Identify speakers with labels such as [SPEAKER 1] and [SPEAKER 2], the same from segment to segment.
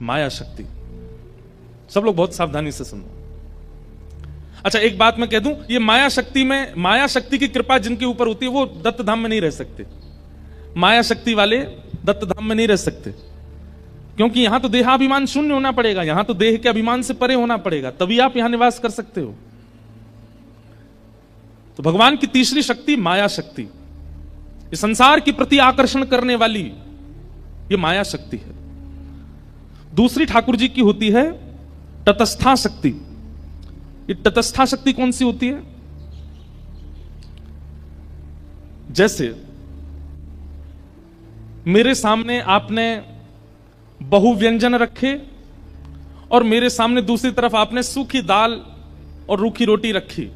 [SPEAKER 1] माया शक्ति। सब लोग बहुत सावधानी से सुनो। अच्छा, एक बात मैं कह दूं, ये माया शक्ति की कृपा जिनके ऊपर होती है वो दत्त धाम में नहीं रह सकते। माया शक्ति वाले दत्त धाम में नहीं रह सकते, क्योंकि यहां तो देहाभिमान शून्य होना पड़ेगा, यहां तो देह के अभिमान से परे होना पड़ेगा, तभी आप यहां निवास कर सकते हो। तो भगवान की तीसरी शक्ति माया शक्ति, ये संसार के प्रति आकर्षण करने वाली ये माया शक्ति है। दूसरी ठाकुर जी की होती है तटस्था शक्ति। ये तटस्था शक्ति कौन सी होती है? जैसे मेरे सामने आपने बहुव्यंजन रखे और मेरे सामने दूसरी तरफ आपने सूखी दाल और रूखी रोटी रखी।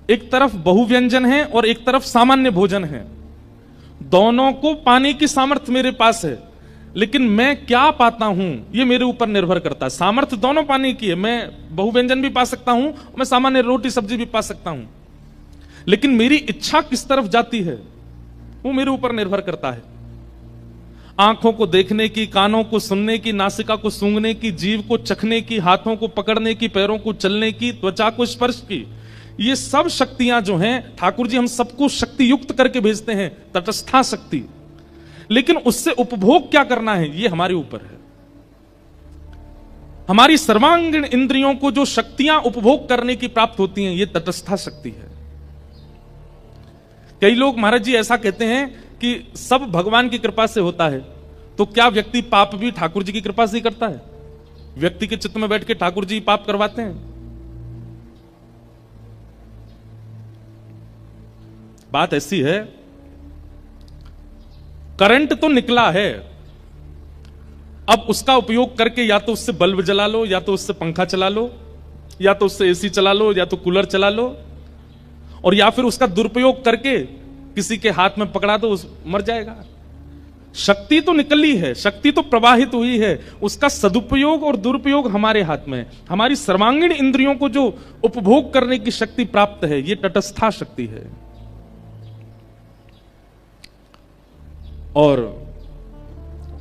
[SPEAKER 1] एक तरफ बहुव्यंजन है और एक तरफ सामान्य भोजन है। दोनों को पाने की सामर्थ्य मेरे पास है, लेकिन मैं क्या पाता हूं ये मेरे ऊपर निर्भर करता है। सामर्थ्य दोनों पाने की है, मैं बहुव्यंजन भी पा सकता हूं, मैं सामान्य रोटी सब्जी भी पा सकता हूं, लेकिन मेरी इच्छा किस तरफ जाती है वो मेरे ऊपर निर्भर करता है। आंखों को देखने की, कानों को सुनने की, नासिका को सूंघने की, जीभ को चखने की, हाथों को पकड़ने की, पैरों को चलने की, त्वचा को स्पर्श की, ये सब शक्तियां जो हैं ठाकुर जी हम सबको शक्ति युक्त करके भेजते हैं, तटस्था शक्ति। लेकिन उससे उपभोग क्या करना है ये हमारे ऊपर है। हमारी सर्वांगीण इंद्रियों को जो शक्तियां उपभोग करने की प्राप्त होती हैं ये तटस्था शक्ति है। कई लोग महाराज जी ऐसा कहते हैं कि सब भगवान की कृपा से होता है, तो क्या व्यक्ति पाप भी ठाकुर जी की कृपा से ही करता है? व्यक्ति के चित्त में बैठ के ठाकुर जी पाप करवाते हैं? बात ऐसी है, करंट तो निकला है, अब उसका उपयोग करके या तो उससे बल्ब जला लो, या तो उससे पंखा चला लो, या तो उससे एसी चला लो, या तो कूलर चला लो, और या फिर उसका दुरुपयोग करके किसी के हाथ में पकड़ा दो, मर जाएगा। शक्ति तो निकली है, शक्ति तो प्रवाहित हुई है, उसका सदुपयोग और दुरुपयोग हमारे हाथ में है। हमारी सर्वांगीण इंद्रियों को जो उपभोग करने की शक्ति प्राप्त है ये तटस्था शक्ति है। और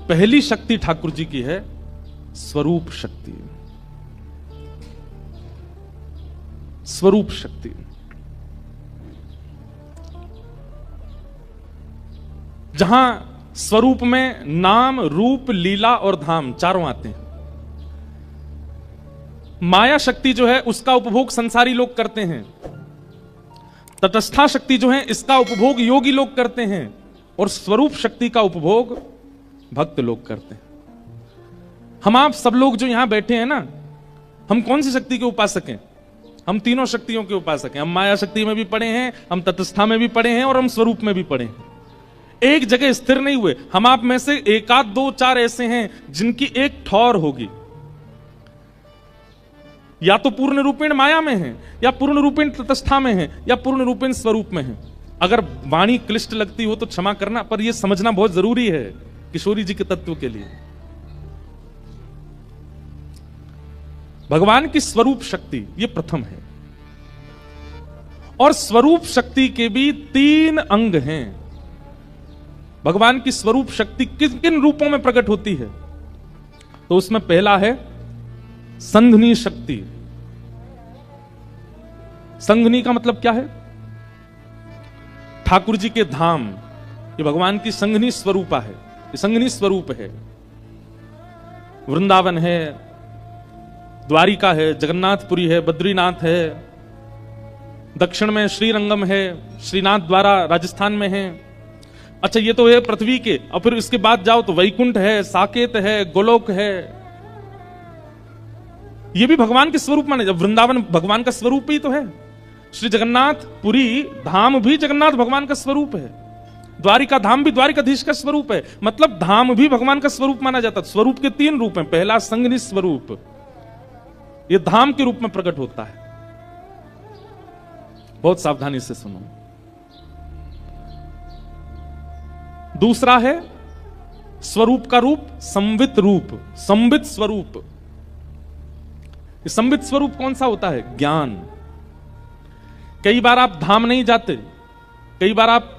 [SPEAKER 1] पहली शक्ति ठाकुर जी की है स्वरूप शक्ति। स्वरूप शक्ति जहां स्वरूप में नाम, रूप, लीला और धाम चारों आते हैं। माया शक्ति जो है उसका उपभोग संसारी लोग करते हैं, तटस्था शक्ति जो है इसका उपभोग योगी लोग करते हैं, और स्वरूप शक्ति का उपभोग भक्त लोग करते हैं। हम आप सब लोग जो यहां बैठे हैं ना, हम कौन सी शक्ति के उपासक हैं? हम तीनों शक्तियों के उपासक हैं। हम माया शक्ति में भी पढ़े हैं, हम तटस्था में भी पढ़े हैं, और हम स्वरूप में भी पढ़े हैं। एक जगह स्थिर नहीं हुए। हम आप में से एक आध दो चार ऐसे हैं जिनकी एक ठौर होगी, या तो पूर्ण रूपेण माया में है, या पूर्ण रूपेण तटस्था में है, या पूर्ण रूपेण स्वरूप में है। अगर वाणी क्लिष्ट लगती हो तो क्षमा करना, पर यह समझना बहुत जरूरी है किशोरी जी के तत्व के लिए। भगवान की स्वरूप शक्ति ये प्रथम है, और स्वरूप शक्ति के भी 3 अंग हैं। भगवान की स्वरूप शक्ति किन किन रूपों में प्रकट होती है? तो उसमें पहला है संघनी शक्ति। संघनी का मतलब क्या है? ठाकुर जी के धाम, ये भगवान की संघनी स्वरूपा है, ये संघनी स्वरूप है। वृंदावन है, द्वारिका है, जगन्नाथपुरी है, बद्रीनाथ है, दक्षिण में श्रीरंगम है, श्रीनाथ द्वारा राजस्थान में है। अच्छा, ये तो है पृथ्वी के, और फिर इसके बाद जाओ तो वैकुंठ है, साकेत है, गोलोक है, ये भी भगवान के स्वरूप माने। जब वृंदावन भगवान का स्वरूप ही तो है, श्री जगन्नाथपुरी धाम भी जगन्नाथ भगवान का स्वरूप है, द्वारिका धाम भी द्वारिकाधीश का स्वरूप है। मतलब धाम भी भगवान का स्वरूप माना जाता है। स्वरूप के 3 रूप हैं। पहला संघनी स्वरूप, ये धाम के रूप में प्रकट होता है। बहुत सावधानी से सुनो। दूसरा है स्वरूप का रूप संवित रूप, संवित स्वरूप। संवित स्वरूप कौन सा होता है? ज्ञान। कई बार आप धाम नहीं जाते, कई बार आप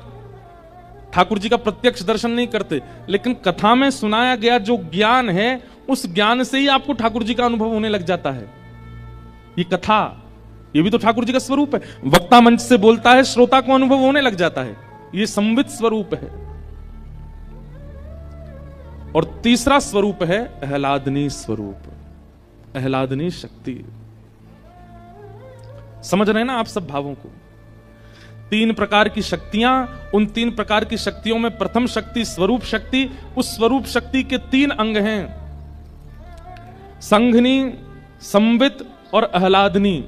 [SPEAKER 1] ठाकुर जी का प्रत्यक्ष दर्शन नहीं करते, लेकिन कथा में सुनाया गया जो ज्ञान है उस ज्ञान से ही आपको ठाकुर जी का अनुभव होने लग जाता है। ये कथा, ये भी तो ठाकुर जी का स्वरूप है। वक्ता मंच से बोलता है, श्रोता को अनुभव होने लग जाता है, ये संवित स्वरूप है। और तीसरा स्वरूप है आह्लादनी स्वरूप, आह्लादनी शक्ति। समझ रहे हैं ना आप सब भावों को? 3 प्रकार की शक्तियां, उन 3 प्रकार की शक्तियों में प्रथम शक्ति स्वरूप शक्ति, उस स्वरूप शक्ति के 3 अंग हैं, संघनी, संवित और आह्लादनी।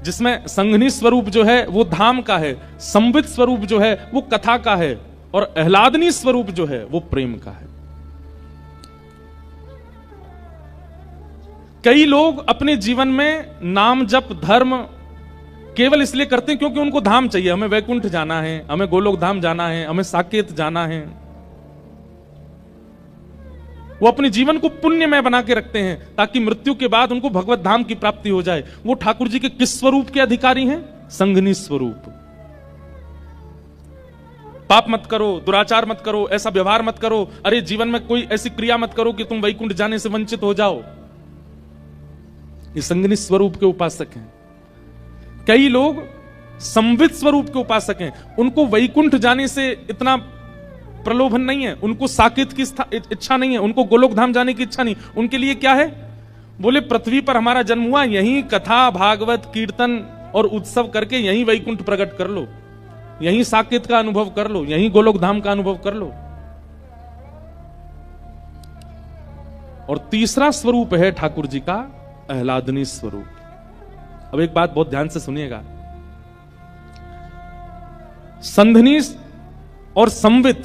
[SPEAKER 1] जिसमें संघनी स्वरूप जो है वो धाम का है, संवित स्वरूप जो है वो कथा का है, और आह्लादनी स्वरूप जो है वो प्रेम का है। कई लोग अपने जीवन में नाम जप धर्म केवल इसलिए करते हैं क्योंकि उनको धाम चाहिए, हमें वैकुंठ जाना है, हमें गोलोक धाम जाना है, हमें साकेत जाना है। वो अपने जीवन को पुण्यमय बना के रखते हैं ताकि मृत्यु के बाद उनको भगवत धाम की प्राप्ति हो जाए। वो ठाकुर जी के किस स्वरूप के अधिकारी हैं? संघनी स्वरूप। पाप मत करो, दुराचार मत करो, ऐसा व्यवहार मत करो, अरे जीवन में कोई ऐसी क्रिया मत करो कि तुम वैकुंठ जाने से वंचित हो जाओ। ये संघनी स्वरूप के उपासक हैं। कई लोग संवित स्वरूप के उपासक हैं, उनको वैकुंठ जाने से इतना प्रलोभन नहीं है, उनको साकेत की इच्छा नहीं है, उनको गोलोक धाम जाने की इच्छा नहीं। उनके लिए क्या है? बोले पृथ्वी पर हमारा जन्म हुआ, यहीं कथा भागवत कीर्तन और उत्सव करके यहीं वैकुंठ प्रकट कर लो, यहीं साकेत का अनुभव कर लो, यहीं गोलोक धाम का अनुभव कर लो। और तीसरा स्वरूप है ठाकुर जी का आह्लादनी स्वरूप। अब एक बात बहुत ध्यान से सुनिएगा, संधनी और संवित,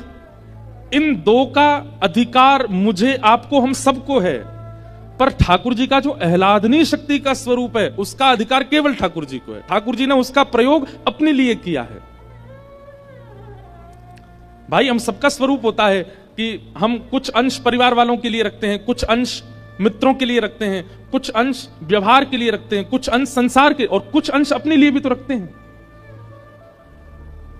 [SPEAKER 1] इन 2 का अधिकार मुझे, आपको, हम सबको है, पर ठाकुर जी का जो आह्लादनी शक्ति का स्वरूप है उसका अधिकार केवल ठाकुर जी को है। ठाकुर जी ने उसका प्रयोग अपने लिए किया है। भाई हम सबका स्वरूप होता है कि हम कुछ अंश परिवार वालों के लिए रखते हैं, कुछ अंश मित्रों के लिए रखते हैं, कुछ अंश व्यवहार के लिए रखते हैं, कुछ अंश संसार के, और कुछ अंश अपने लिए भी तो रखते हैं।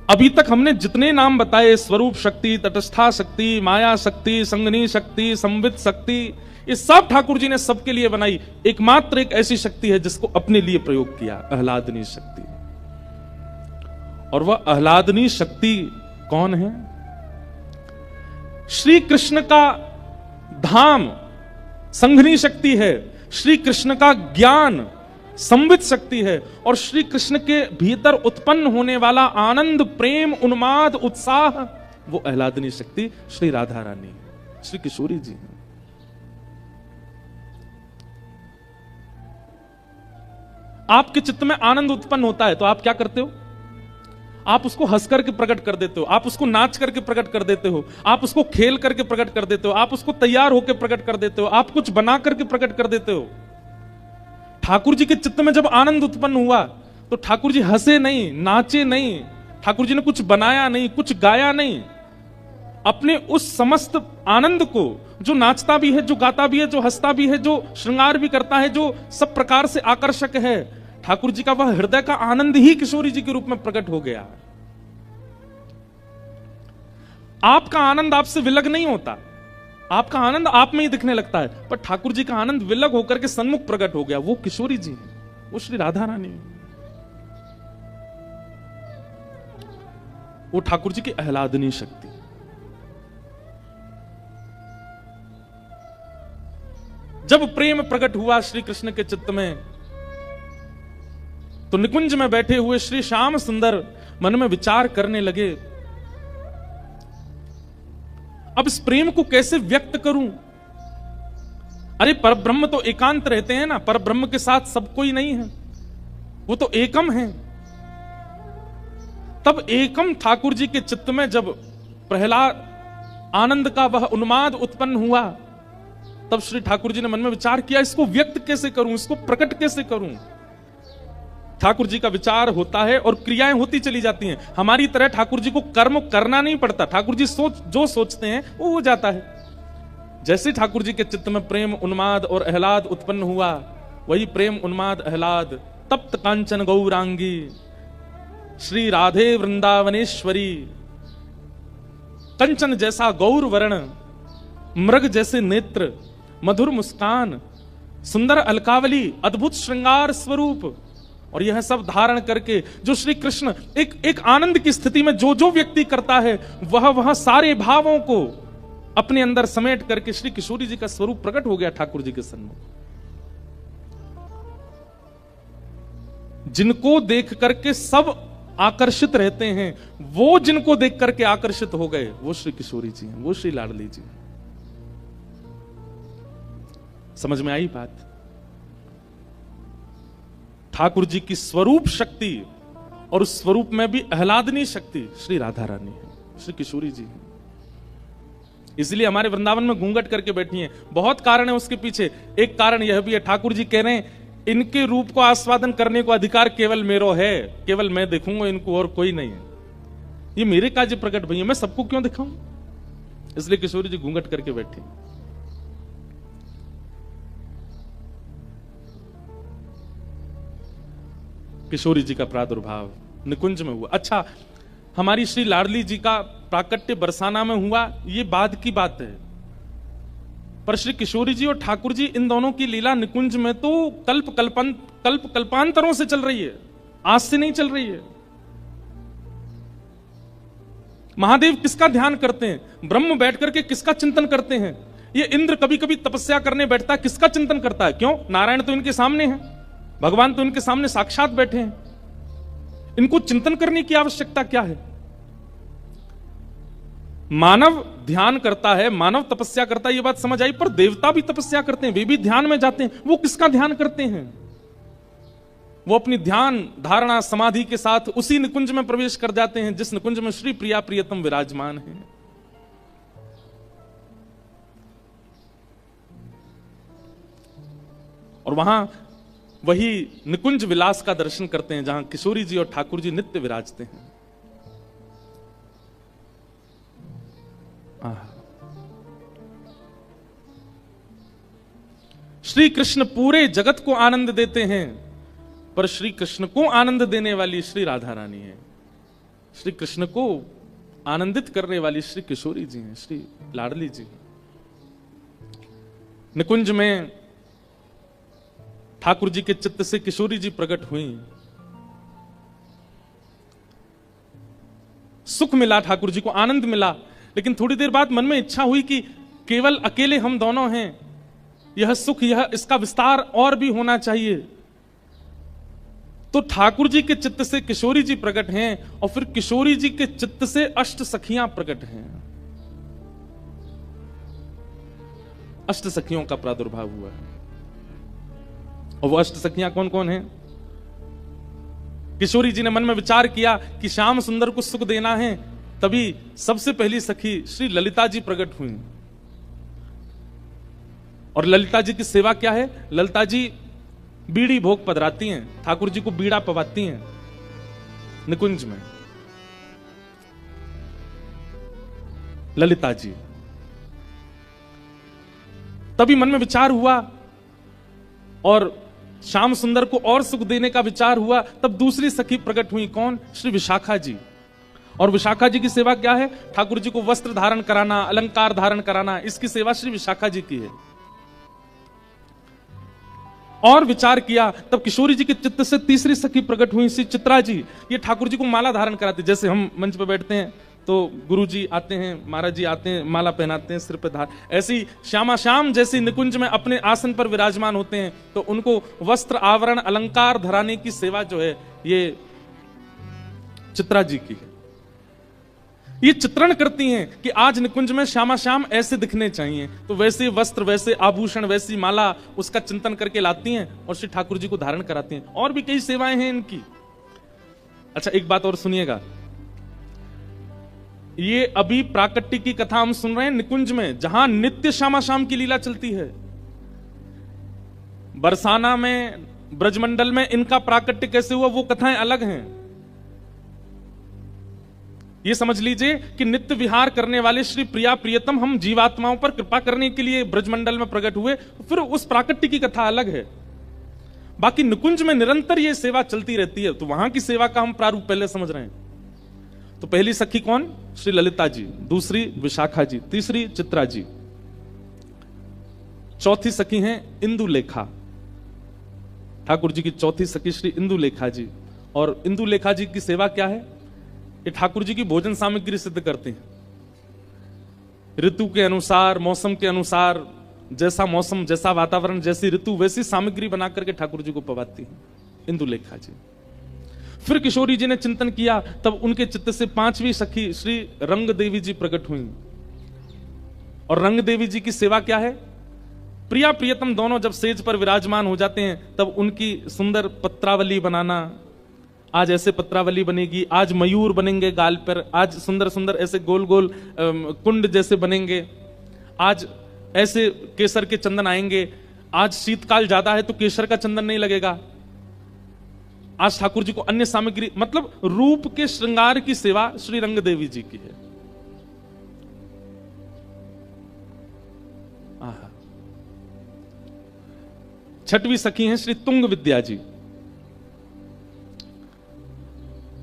[SPEAKER 1] अभी तक हमने जितने नाम बताए, स्वरूप शक्ति, तटस्था शक्ति, माया शक्ति, संघनी शक्ति, संवित शक्ति, ये सब ठाकुर जी ने सबके लिए बनाई। एकमात्र एक ऐसी शक्ति है जिसको अपने लिए प्रयोग किया, आह्लादनी शक्ति। और वह आह्लादनी शक्ति कौन है? श्री कृष्ण का धाम संघनी शक्ति है, श्री कृष्ण का ज्ञान संवित शक्ति है, और श्री कृष्ण के भीतर उत्पन्न होने वाला आनंद, प्रेम, उन्माद, उत्साह, वो आह्लादनी शक्ति श्री राधा रानी, श्री किशोरी जी हैं। आपके चित्त में आनंद उत्पन्न होता है तो आप क्या करते हो? आप उसको हंस करके प्रकट कर देते हो, आप उसको नाच करके प्रकट कर देते हो, आप उसको खेल करके प्रकट कर देते हो, आप उसको तैयार होकर प्रकट कर देते हो, आप कुछ बना करके प्रकट कर देते हो। ठाकुर जी के चित्त में जब आनंद उत्पन्न हुआ तो ठाकुर जी हंसे नहीं, नाचे नहीं, ठाकुर जी ने कुछ बनाया नहीं, कुछ गाया नहीं। अपने उस समस्त आनंद को, जो नाचता भी है, जो गाता भी है, जो हंसता भी है, जो श्रृंगार भी करता है, जो सब प्रकार से आकर्षक है, ठाकुर जी का वह हृदय का आनंद ही किशोरी जी के रूप में प्रकट हो गया। आपका आनंद आपसे विलग नहीं होता, आपका आनंद आप में ही दिखने लगता है, पर ठाकुर जी का आनंद विलग होकर के सन्मुख प्रकट हो गया। वो किशोरी जी है, वो श्री राधा रानी है, वो ठाकुर जी की आह्लादनी शक्ति। जब प्रेम प्रकट हुआ श्री कृष्ण के चित्त में, तो निकुंज में बैठे हुए श्री श्याम सुंदर मन में विचार करने लगे, अब इस प्रेम को कैसे व्यक्त करूं? अरे परब्रह्म तो एकांत रहते हैं ना, परब्रह्म के साथ सब कोई नहीं है, वो तो एकम है। तब एकम ठाकुर जी के चित्त में जब प्रहलाद आनंद का वह उन्माद उत्पन्न हुआ, तब श्री ठाकुर जी ने मन में विचार किया, इसको व्यक्त कैसे करूं, इसको प्रकट कैसे करूं? ठाकुर जी का विचार होता है और क्रियाएं होती चली जाती हैं। हमारी तरह ठाकुर जी को कर्म करना नहीं पड़ता, ठाकुर जी जो सोचते हैं वो हो जाता है। जैसे ठाकुर जी के चित्त में प्रेम, उन्माद और आह्लाद उत्पन्न हुआ, वही प्रेम, उन्माद, आह्लाद तप्त कांचन गौरांगी श्री राधे वृंदावनेश्वरी कंचन जैसा गौर वर्ण, मृग जैसे नेत्र, मधुर मुस्कान, सुंदर अलकावली, अद्भुत श्रृंगार स्वरूप। और यह सब धारण करके जो श्री कृष्ण एक आनंद की स्थिति में जो जो व्यक्ति करता है, वह सारे भावों को अपने अंदर समेट करके श्री किशोरी जी का स्वरूप प्रकट हो गया ठाकुर जी के सन्मुख। जिनको देख करके सब आकर्षित रहते हैं, वो जिनको देख करके आकर्षित हो गए, वो श्री किशोरी जी हैं, वो श्री लाडली जी हैं। समझ में आई बात? ठाकुर जी की स्वरूप शक्ति और उस स्वरूप में भी आह्लादनीय शक्ति श्री राधा रानी है, श्री किशोरी जी है। इसलिए हमारे वृंदावन में घूंघट करके बैठी हैं। बहुत कारण है उसके पीछे। एक कारण यह भी है, ठाकुर जी कह रहे हैं इनके रूप को आस्वादन करने को अधिकार केवल मेरो है, केवल मैं देखूंगा इनको और कोई नहीं है। ये मेरे काज प्रकट भई है, मैं सबको क्यों दिखाऊं? इसलिए किशोरी जी घूंघट करके बैठी। किशोरी जी का प्रादुर्भाव निकुंज में हुआ। अच्छा, हमारी श्री लाडली जी का प्राकट्य बरसाना में हुआ, ये बाद की बात है। पर श्री किशोरी जी और ठाकुर जी इन दोनों की लीला निकुंज में तो कल्प कल्पांतरों से चल रही है, आज से नहीं चल रही है। महादेव किसका ध्यान करते हैं? ब्रह्म बैठ करके किसका चिंतन करते हैं? ये इंद्र कभी कभी तपस्या करने बैठता है, किसका चिंतन करता है? क्यों? नारायण तो इनके सामने है, भगवान तो इनके सामने साक्षात बैठे हैं। इनको चिंतन करने की आवश्यकता क्या है? मानव ध्यान करता है, मानव तपस्या करता है, ये बात समझ आई। पर देवता भी तपस्या करते हैं, वे भी ध्यान में जाते हैं। वो किसका ध्यान करते हैं? वो अपनी ध्यान धारणा समाधि के साथ उसी निकुंज में प्रवेश कर जाते हैं जिस निकुंज में श्री प्रिया प्रियतम विराजमान है। और वहां वही निकुंज विलास का दर्शन करते हैं जहां किशोरी जी और ठाकुर जी नित्य विराजते हैं। श्री कृष्ण पूरे जगत को आनंद देते हैं, पर श्री कृष्ण को आनंद देने वाली श्री राधा रानी है। श्री कृष्ण को आनंदित करने वाली श्री किशोरी जी हैं, श्री लाडली जी। निकुंज में ठाकुर जी के चित्त से किशोरी जी प्रकट हुई। सुख मिला, ठाकुर जी को आनंद मिला। लेकिन थोड़ी देर बाद मन में इच्छा हुई कि केवल अकेले हम दोनों हैं, यह सुख, यह इसका विस्तार और भी होना चाहिए। तो ठाकुर जी के चित्त से किशोरी जी प्रकट हैं और फिर किशोरी जी के चित्त से अष्ट सखियां प्रकट हैं। अष्ट सखियों का प्रादुर्भाव हुआ है। और वो अष्ट सखियां कौन कौन हैं? किशोरी जी ने मन में विचार किया कि श्याम सुंदर को सुख देना है, तभी सबसे पहली सखी श्री ललिता जी प्रकट हुई। और ललिता जी की सेवा क्या है? ललिता जी बीड़ी भोग पधराती हैं, ठाकुर जी को बीड़ा पवाती हैं निकुंज में। ललिता जी। तभी मन में विचार हुआ और श्याम सुंदर को और सुख देने का विचार हुआ। तब दूसरी सखी प्रकट हुई, कौन? श्री विशाखा जी। और विशाखा जी की सेवा क्या है? ठाकुर जी को वस्त्र धारण कराना, अलंकार धारण कराना, इसकी सेवा श्री विशाखा जी की है। और विचार किया तब किशोरी जी के चित्त से तीसरी सखी प्रकट हुई, श्री चित्रा जी। ये ठाकुर जी को माला धारण कराते। जैसे हम मंच पर बैठते हैं तो गुरु जी आते हैं, महाराज जी आते हैं, माला पहनाते हैं सिर पे धार। ऐसी श्यामा श्याम जैसी निकुंज में अपने आसन पर विराजमान होते हैं, तो उनको वस्त्र आवरण अलंकार धराने की सेवा जो है ये चित्रा जी की है। ये चित्रण करती हैं कि आज निकुंज में श्यामा श्याम ऐसे दिखने चाहिए, तो वैसे वस्त्र, वैसे आभूषण, वैसी माला उसका चिंतन करके लाती हैं और श्री ठाकुर जी को धारण कराती हैं। और भी कई सेवाएं हैं इनकी। अच्छा, एक बात और सुनिएगा। ये अभी प्राकट्य की कथा हम सुन रहे हैं निकुंज में, जहां नित्य श्यामा श्याम की लीला चलती है। बरसाना में, ब्रजमंडल में इनका प्राकट्य कैसे हुआ, वो कथाएं अलग हैं। ये समझ लीजिए कि नित्य विहार करने वाले श्री प्रिया प्रियतम हम जीवात्माओं पर कृपा करने के लिए ब्रजमंडल में प्रकट हुए, फिर उस प्राकट्य की कथा अलग है। बाकी निकुंज में निरंतर ये सेवा चलती रहती है, तो वहां की सेवा का हम प्रारूप पहले समझ रहे हैं। तो पहली सखी कौन? श्री ललिता जी, दूसरी विशाखा जी, तीसरी चित्रा जी, चौथी सखी हैं इंदुलेखा। ठाकुर जी की चौथी सखी श्री इंदुलेखा जी। और इंदुलेखा जी की सेवा क्या है? ये ठाकुर जी की भोजन सामग्री सिद्ध करते हैं। ऋतु के अनुसार, मौसम के अनुसार, जैसा मौसम, जैसा वातावरण, जैसी ऋतु, वैसी सामग्री बना करके ठाकुर जी को पवाती है इंदुलेखा जी। फिर किशोरी जी ने चिंतन किया, तब उनके चित्त से पांचवी सखी श्री रंग देवी जी प्रकट हुई। और रंग देवी जी की सेवा क्या है? प्रिया प्रियतम दोनों जब सेज पर विराजमान हो जाते हैं तब उनकी सुंदर पत्रावली बनाना। आज ऐसे पत्रावली बनेगी, आज मयूर बनेंगे गाल पर, आज सुंदर सुंदर ऐसे गोल गोल कुंड जैसे बनेंगे, आज ऐसे केसर के चंदन आएंगे। आज शीतकाल ज्यादा है तो केसर का चंदन नहीं लगेगा। आज ठाकुर जी को अन्य सामग्री, मतलब रूप के श्रृंगार की सेवा श्री रंग देवी जी की है। छठवीं सखी हैं श्री तुंग विद्या जी।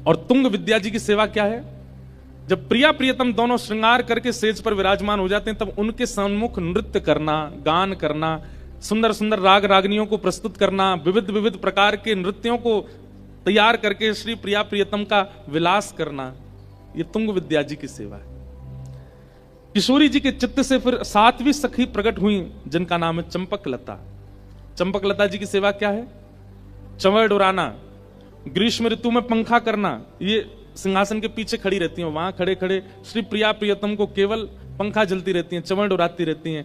[SPEAKER 1] और तुंग विद्या जी की सेवा क्या है? जब प्रिया प्रियतम दोनों श्रृंगार करके सेज पर विराजमान हो जाते हैं तब उनके सम्मुख नृत्य करना, गान करना, सुंदर सुंदर राग रागनियों को प्रस्तुत करना, विविध विविध प्रकार के नृत्यों को तैयार करके श्री प्रिया प्रियतम का विलास करना, ये तुंग विद्या जी की सेवा है। किशोरी जी के चित्त से फिर सातवीं सखी प्रकट हुई जिनका नाम है चंपक लता। चंपक लता जी की सेवा क्या है? चंवर उड़ाना, ग्रीष्म ऋतु में पंखा करना। ये सिंहासन के पीछे खड़ी रहती हैं, वहां खड़े खड़े श्री प्रिया प्रियतम को केवल पंखा जलती रहती हैं, चंवर उड़ाती रहती हैं,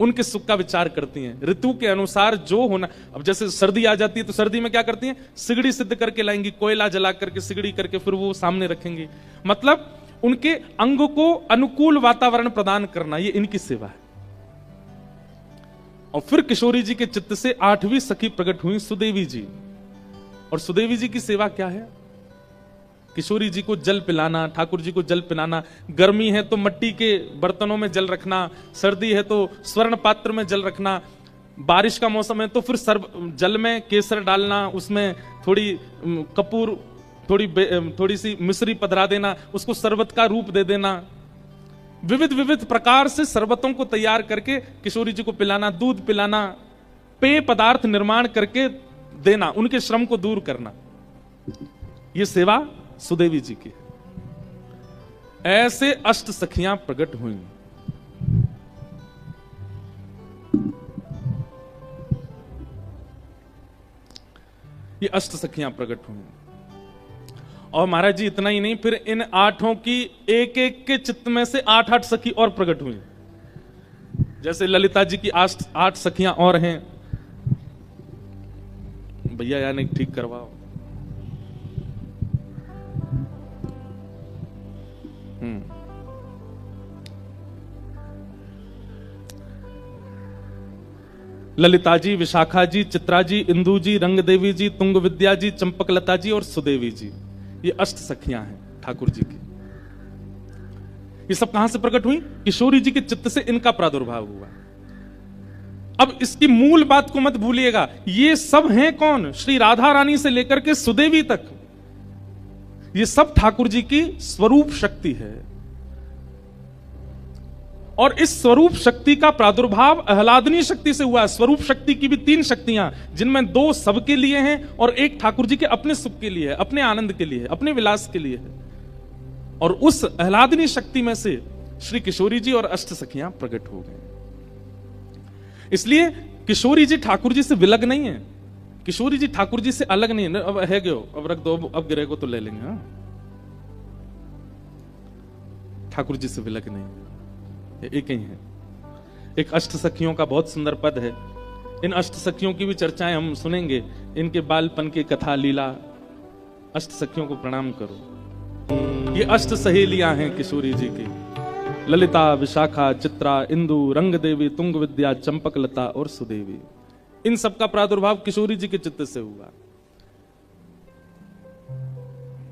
[SPEAKER 1] उनके सुख का विचार करती हैं। ऋतु के अनुसार जो होना, अब जैसे सर्दी आ जाती है तो सर्दी में क्या करती हैं? सिगड़ी सिद्ध करके लाएंगी, कोयला जला करके सिगड़ी करके फिर वो सामने रखेंगी। मतलब उनके अंग को अनुकूल वातावरण प्रदान करना, ये इनकी सेवा है। और फिर किशोरी जी के चित्त से आठवीं सखी प्रकट हुई सुदेवी जी। और सुदेवी जी की सेवा क्या है? किशोरी जी को जल पिलाना, ठाकुर जी को जल पिलाना। गर्मी है तो मिट्टी के बर्तनों में जल रखना, सर्दी है तो स्वर्ण पात्र में जल रखना, बारिश का मौसम है तो फिर जल में केसर डालना, उसमें थोड़ी कपूर, थोड़ी सी मिश्री पधरा देना, उसको शरबत का रूप दे देना। विविध विविध प्रकार से शरबतों को तैयार करके किशोरी जी को पिलाना, दूध पिलाना, पेय पदार्थ निर्माण करके देना, उनके श्रम को दूर करना, ये सेवा सुदेवी जी की। ऐसे अष्ट सखियां प्रकट हुई। ये अष्ट सखियां प्रकट हुई। और महाराज जी इतना ही नहीं, फिर इन आठों की एक एक के चित्त में से 8-8 सखी और प्रकट हुई। जैसे ललिता जी की 8 सखियां और हैं। भैया यानी ठीक करवाओ। ललिता जी, विशाखा जी, चित्रा जी, इंदु जी, रंग देवी जी, तुंग विद्या जी, चंपक लता जी और सुदेवी जी, ये अष्ट सखियां हैं ठाकुर जी की। ये सब कहां से प्रकट हुई? किशोरी जी के चित्त से इनका प्रादुर्भाव हुआ। अब इसकी मूल बात को मत भूलिएगा, ये सब हैं कौन? श्री राधा रानी से लेकर के सुदेवी तक, ये सब ठाकुर जी की स्वरूप शक्ति है। और इस स्वरूप शक्ति का प्रादुर्भाव आह्लादनी शक्ति से हुआ। स्वरूप शक्ति की भी 3 शक्तियां, जिनमें 2 सबके लिए हैं और एक ठाकुर जी के अपने सुख के लिए है, अपने आनंद के लिए है, अपने विलास के लिए है। और उस आह्लादनी शक्ति में से श्री किशोरी जी और अष्ट सखियां प्रकट हो गए। इसलिए किशोरी जी ठाकुर जी से विलग नहीं है, किशोरी जी ठाकुर जी से अलग नहीं है। अब है गयो, अब रख दो, अब गिरे को तो ले लेंगे। हाँ, ठाकुर जी से विलग नहीं है, एक ही है। एक अष्ट सखियों का बहुत सुंदर पद है। इन अष्ट सखियों की भी चर्चाएं हम सुनेंगे, इनके बालपन की कथा लीला। अष्ट सखियों को प्रणाम करो। ये अष्ट सहेलियां हैं किशोरी जी की, ललिता, विशाखा, चित्रा, इंदु, रंग देवी, तुंग विद्या, चंपक लता और सुदेवी। इन सबका प्रादुर्भाव किशोरी जी के चित्त से हुआ।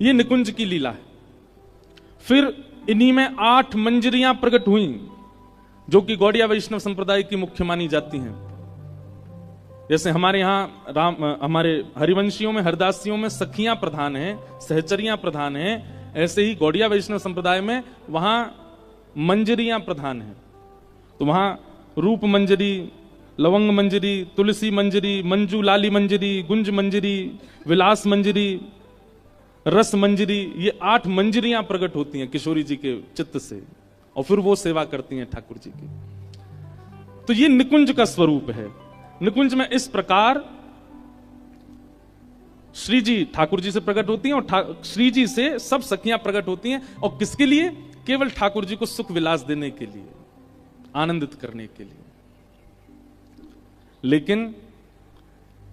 [SPEAKER 1] ये निकुंज की लीला है। फिर इन्हीं में 8 मंजरियां प्रकट हुई, जो कि गौड़िया वैष्णव संप्रदाय की मुख्य मानी जाती हैं। जैसे हमारे यहां हमारे हरिवंशियों में, हरदासियों में सखियां प्रधान हैं, सहचरियां प्रधान हैं, ऐसे ही गौड़िया वैष्णव संप्रदाय में वहां मंजरियां प्रधान हैं। तो वहां रूप मंजरी, लवंग मंजरी, तुलसी मंजरी, मंजू लाली मंजरी, गुंज मंजरी, विलास मंजरी, रस मंजरी, ये 8 मंजरियां प्रकट होती हैं किशोरी जी के चित्त से, और फिर वो सेवा करती हैं ठाकुर जी की। तो ये निकुंज का स्वरूप है। निकुंज में इस प्रकार श्री जी ठाकुर जी से प्रकट होती हैं और श्री जी से सब सखियां प्रकट होती हैं। और किसके लिए? केवल ठाकुर जी को सुख विलास देने के लिए, आनंदित करने के लिए। लेकिन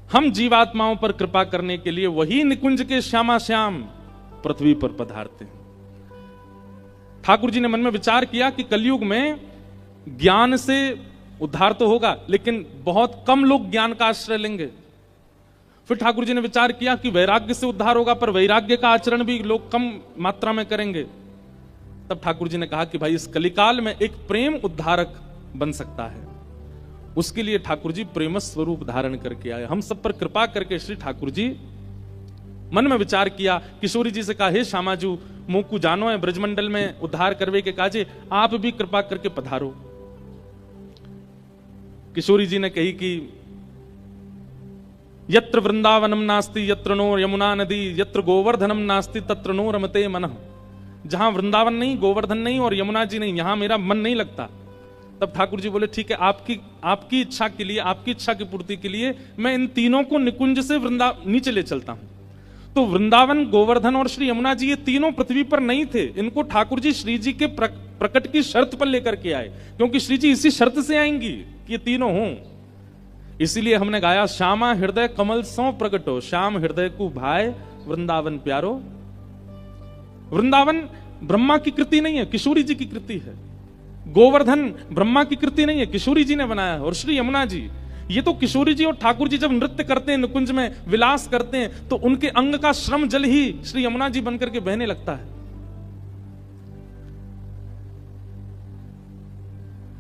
[SPEAKER 1] हम जीवात्माओं पर कृपा करने के लिए वही निकुंज के श्यामा श्याम पृथ्वी पर पधारते हैं। ठाकुर जी ने मन में विचार किया कि कलयुग में ज्ञान से उद्धार तो होगा, लेकिन बहुत कम लोग ज्ञान का आश्रय लेंगे। फिर ठाकुर जी ने विचार किया कि वैराग्य से उद्धार होगा, पर वैराग्य का आचरण भी लोग कम मात्रा में करेंगे। तब ठाकुर जी ने कहा कि भाई इस कलिकाल में एक प्रेम उद्धारक बन सकता है। उसके लिए ठाकुर जी प्रेम स्वरूप धारण करके आए। हम सब पर कृपा करके श्री ठाकुर जी मन में विचार किया, किशोरी जी से कहा, हे श्यामाजू मोकू जानो है ब्रजमंडल में उद्धार करवे के काजे, आप भी कृपा करके पधारो। किशोरी जी ने कही कि यत्र वृंदावनम नास्ति यत्र नो यमुना नदी, यत्र गोवर्धनम नास्ति तत्र नो रमते मनः। जहां वृंदावन नहीं, गोवर्धन नहीं और यमुना जी नहीं, यहां मेरा मन नहीं लगता। तब ठाकुर जी बोले, ठीक है, आपकी इच्छा के लिए, आपकी इच्छा की पूर्ति के लिए मैं इन तीनों को निकुंज से नीचे ले चलता हूं। तो वृंदावन, गोवर्धन और श्री यमुना जी, ये तीनों पृथ्वी पर नहीं थे। इनको ठाकुर जी श्री जी के प्रकट की शर्त पर लेकर के आए, क्योंकि श्री जी इसी शर्त से आएंगी कि ये तीनों हों। इसीलिए हमने गाया, श्यामा हृदय कमल सौ प्रकटो, श्याम हृदय को भाई वृंदावन प्यारो। वृंदावन ब्रह्मा की कृति नहीं है, किशोरी जी की कृति है। गोवर्धन ब्रह्मा की कृति नहीं है, किशोरी जी ने बनाया है। और श्री यमुना जी, ये तो किशोरी जी और ठाकुर जी जब नृत्य करते हैं, निकुंज में विलास करते हैं, तो उनके अंग का श्रम जल ही श्री यमुना जी बनकर के बहने लगता है।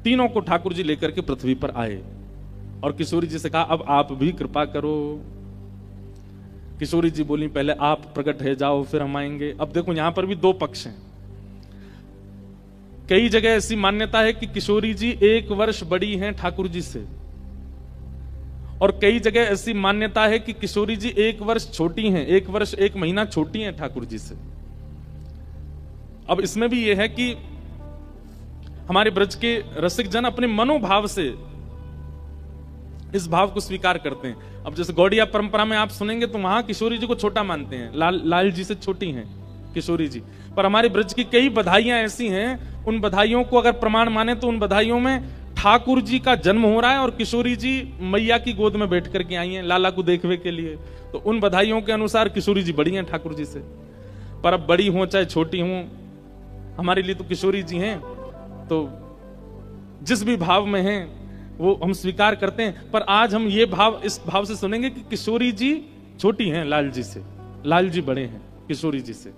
[SPEAKER 1] तीनों को ठाकुर जी लेकर के पृथ्वी पर आए और किशोरी जी से कहा, अब आप भी कृपा करो। किशोरी जी बोली, पहले आप प्रकट है जाओ, फिर हम आएंगे। अब देखो यहां पर भी 2 पक्ष हैं। कई जगह ऐसी मान्यता है कि किशोरी जी 1 वर्ष बड़ी हैं ठाकुर जी से, और कई जगह ऐसी मान्यता है कि किशोरी जी 1 वर्ष छोटी हैं, 1 वर्ष 1 महीना छोटी हैं ठाकुर जी से। अब इसमें भी यह है कि हमारे ब्रज के रसिक जन अपने मनोभाव से इस भाव को स्वीकार करते हैं। अब जैसे गौड़िया परंपरा में आप सुनेंगे तो वहां किशोरी जी को छोटा मानते हैं, लाल जी से छोटी हैं किशोरी जी। पर हमारे ब्रज की कई बधाइयां ऐसी हैं, उन बधाइयों को अगर प्रमाण माने तो उन बधाइयों में ठाकुर जी का जन्म हो रहा है और किशोरी जी मैया की गोद में बैठ करके आई हैं लाला को देखने के लिए। तो उन बधाइयों के अनुसार किशोरी जी बड़ी हैं ठाकुर जी से। पर अब बड़ी हो चाहे छोटी हो, हमारे लिए तो किशोरी जी हैं। तो जिस भी भाव में हैं वो हम स्वीकार करते हैं। पर आज हम ये भाव, इस भाव से सुनेंगे कि किशोरी जी छोटी हैं लाल जी से, लाल जी बड़े हैं किशोरी जी से।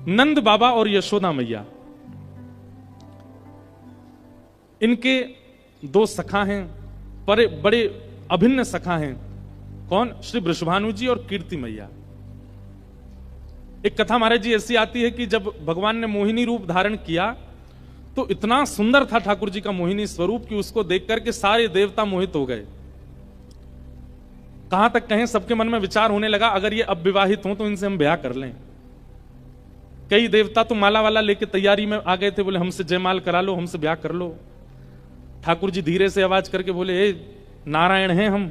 [SPEAKER 1] नंद बाबा और यशोदा मैया, इनके 2 सखा हैं, पर बड़े अभिन्न सखा हैं। कौन? श्री वृषभानु जी और कीर्ति मैया। एक कथा महाराज जी ऐसी आती है कि जब भगवान ने मोहिनी रूप धारण किया तो इतना सुंदर था ठाकुर जी का मोहिनी स्वरूप कि उसको देख करके सारे देवता मोहित हो गए। कहां तक कहें, सबके मन में विचार होने लगा, अगर ये अब विवाहित हों तो इनसे हम ब्याह कर लें। कई देवता तो माला वाला लेके तैयारी में आ गए थे, बोले हमसे जयमाल करा लो, हमसे ब्याह कर लो। ठाकुर जी धीरे से आवाज करके बोले, ए नारायण हैं हम।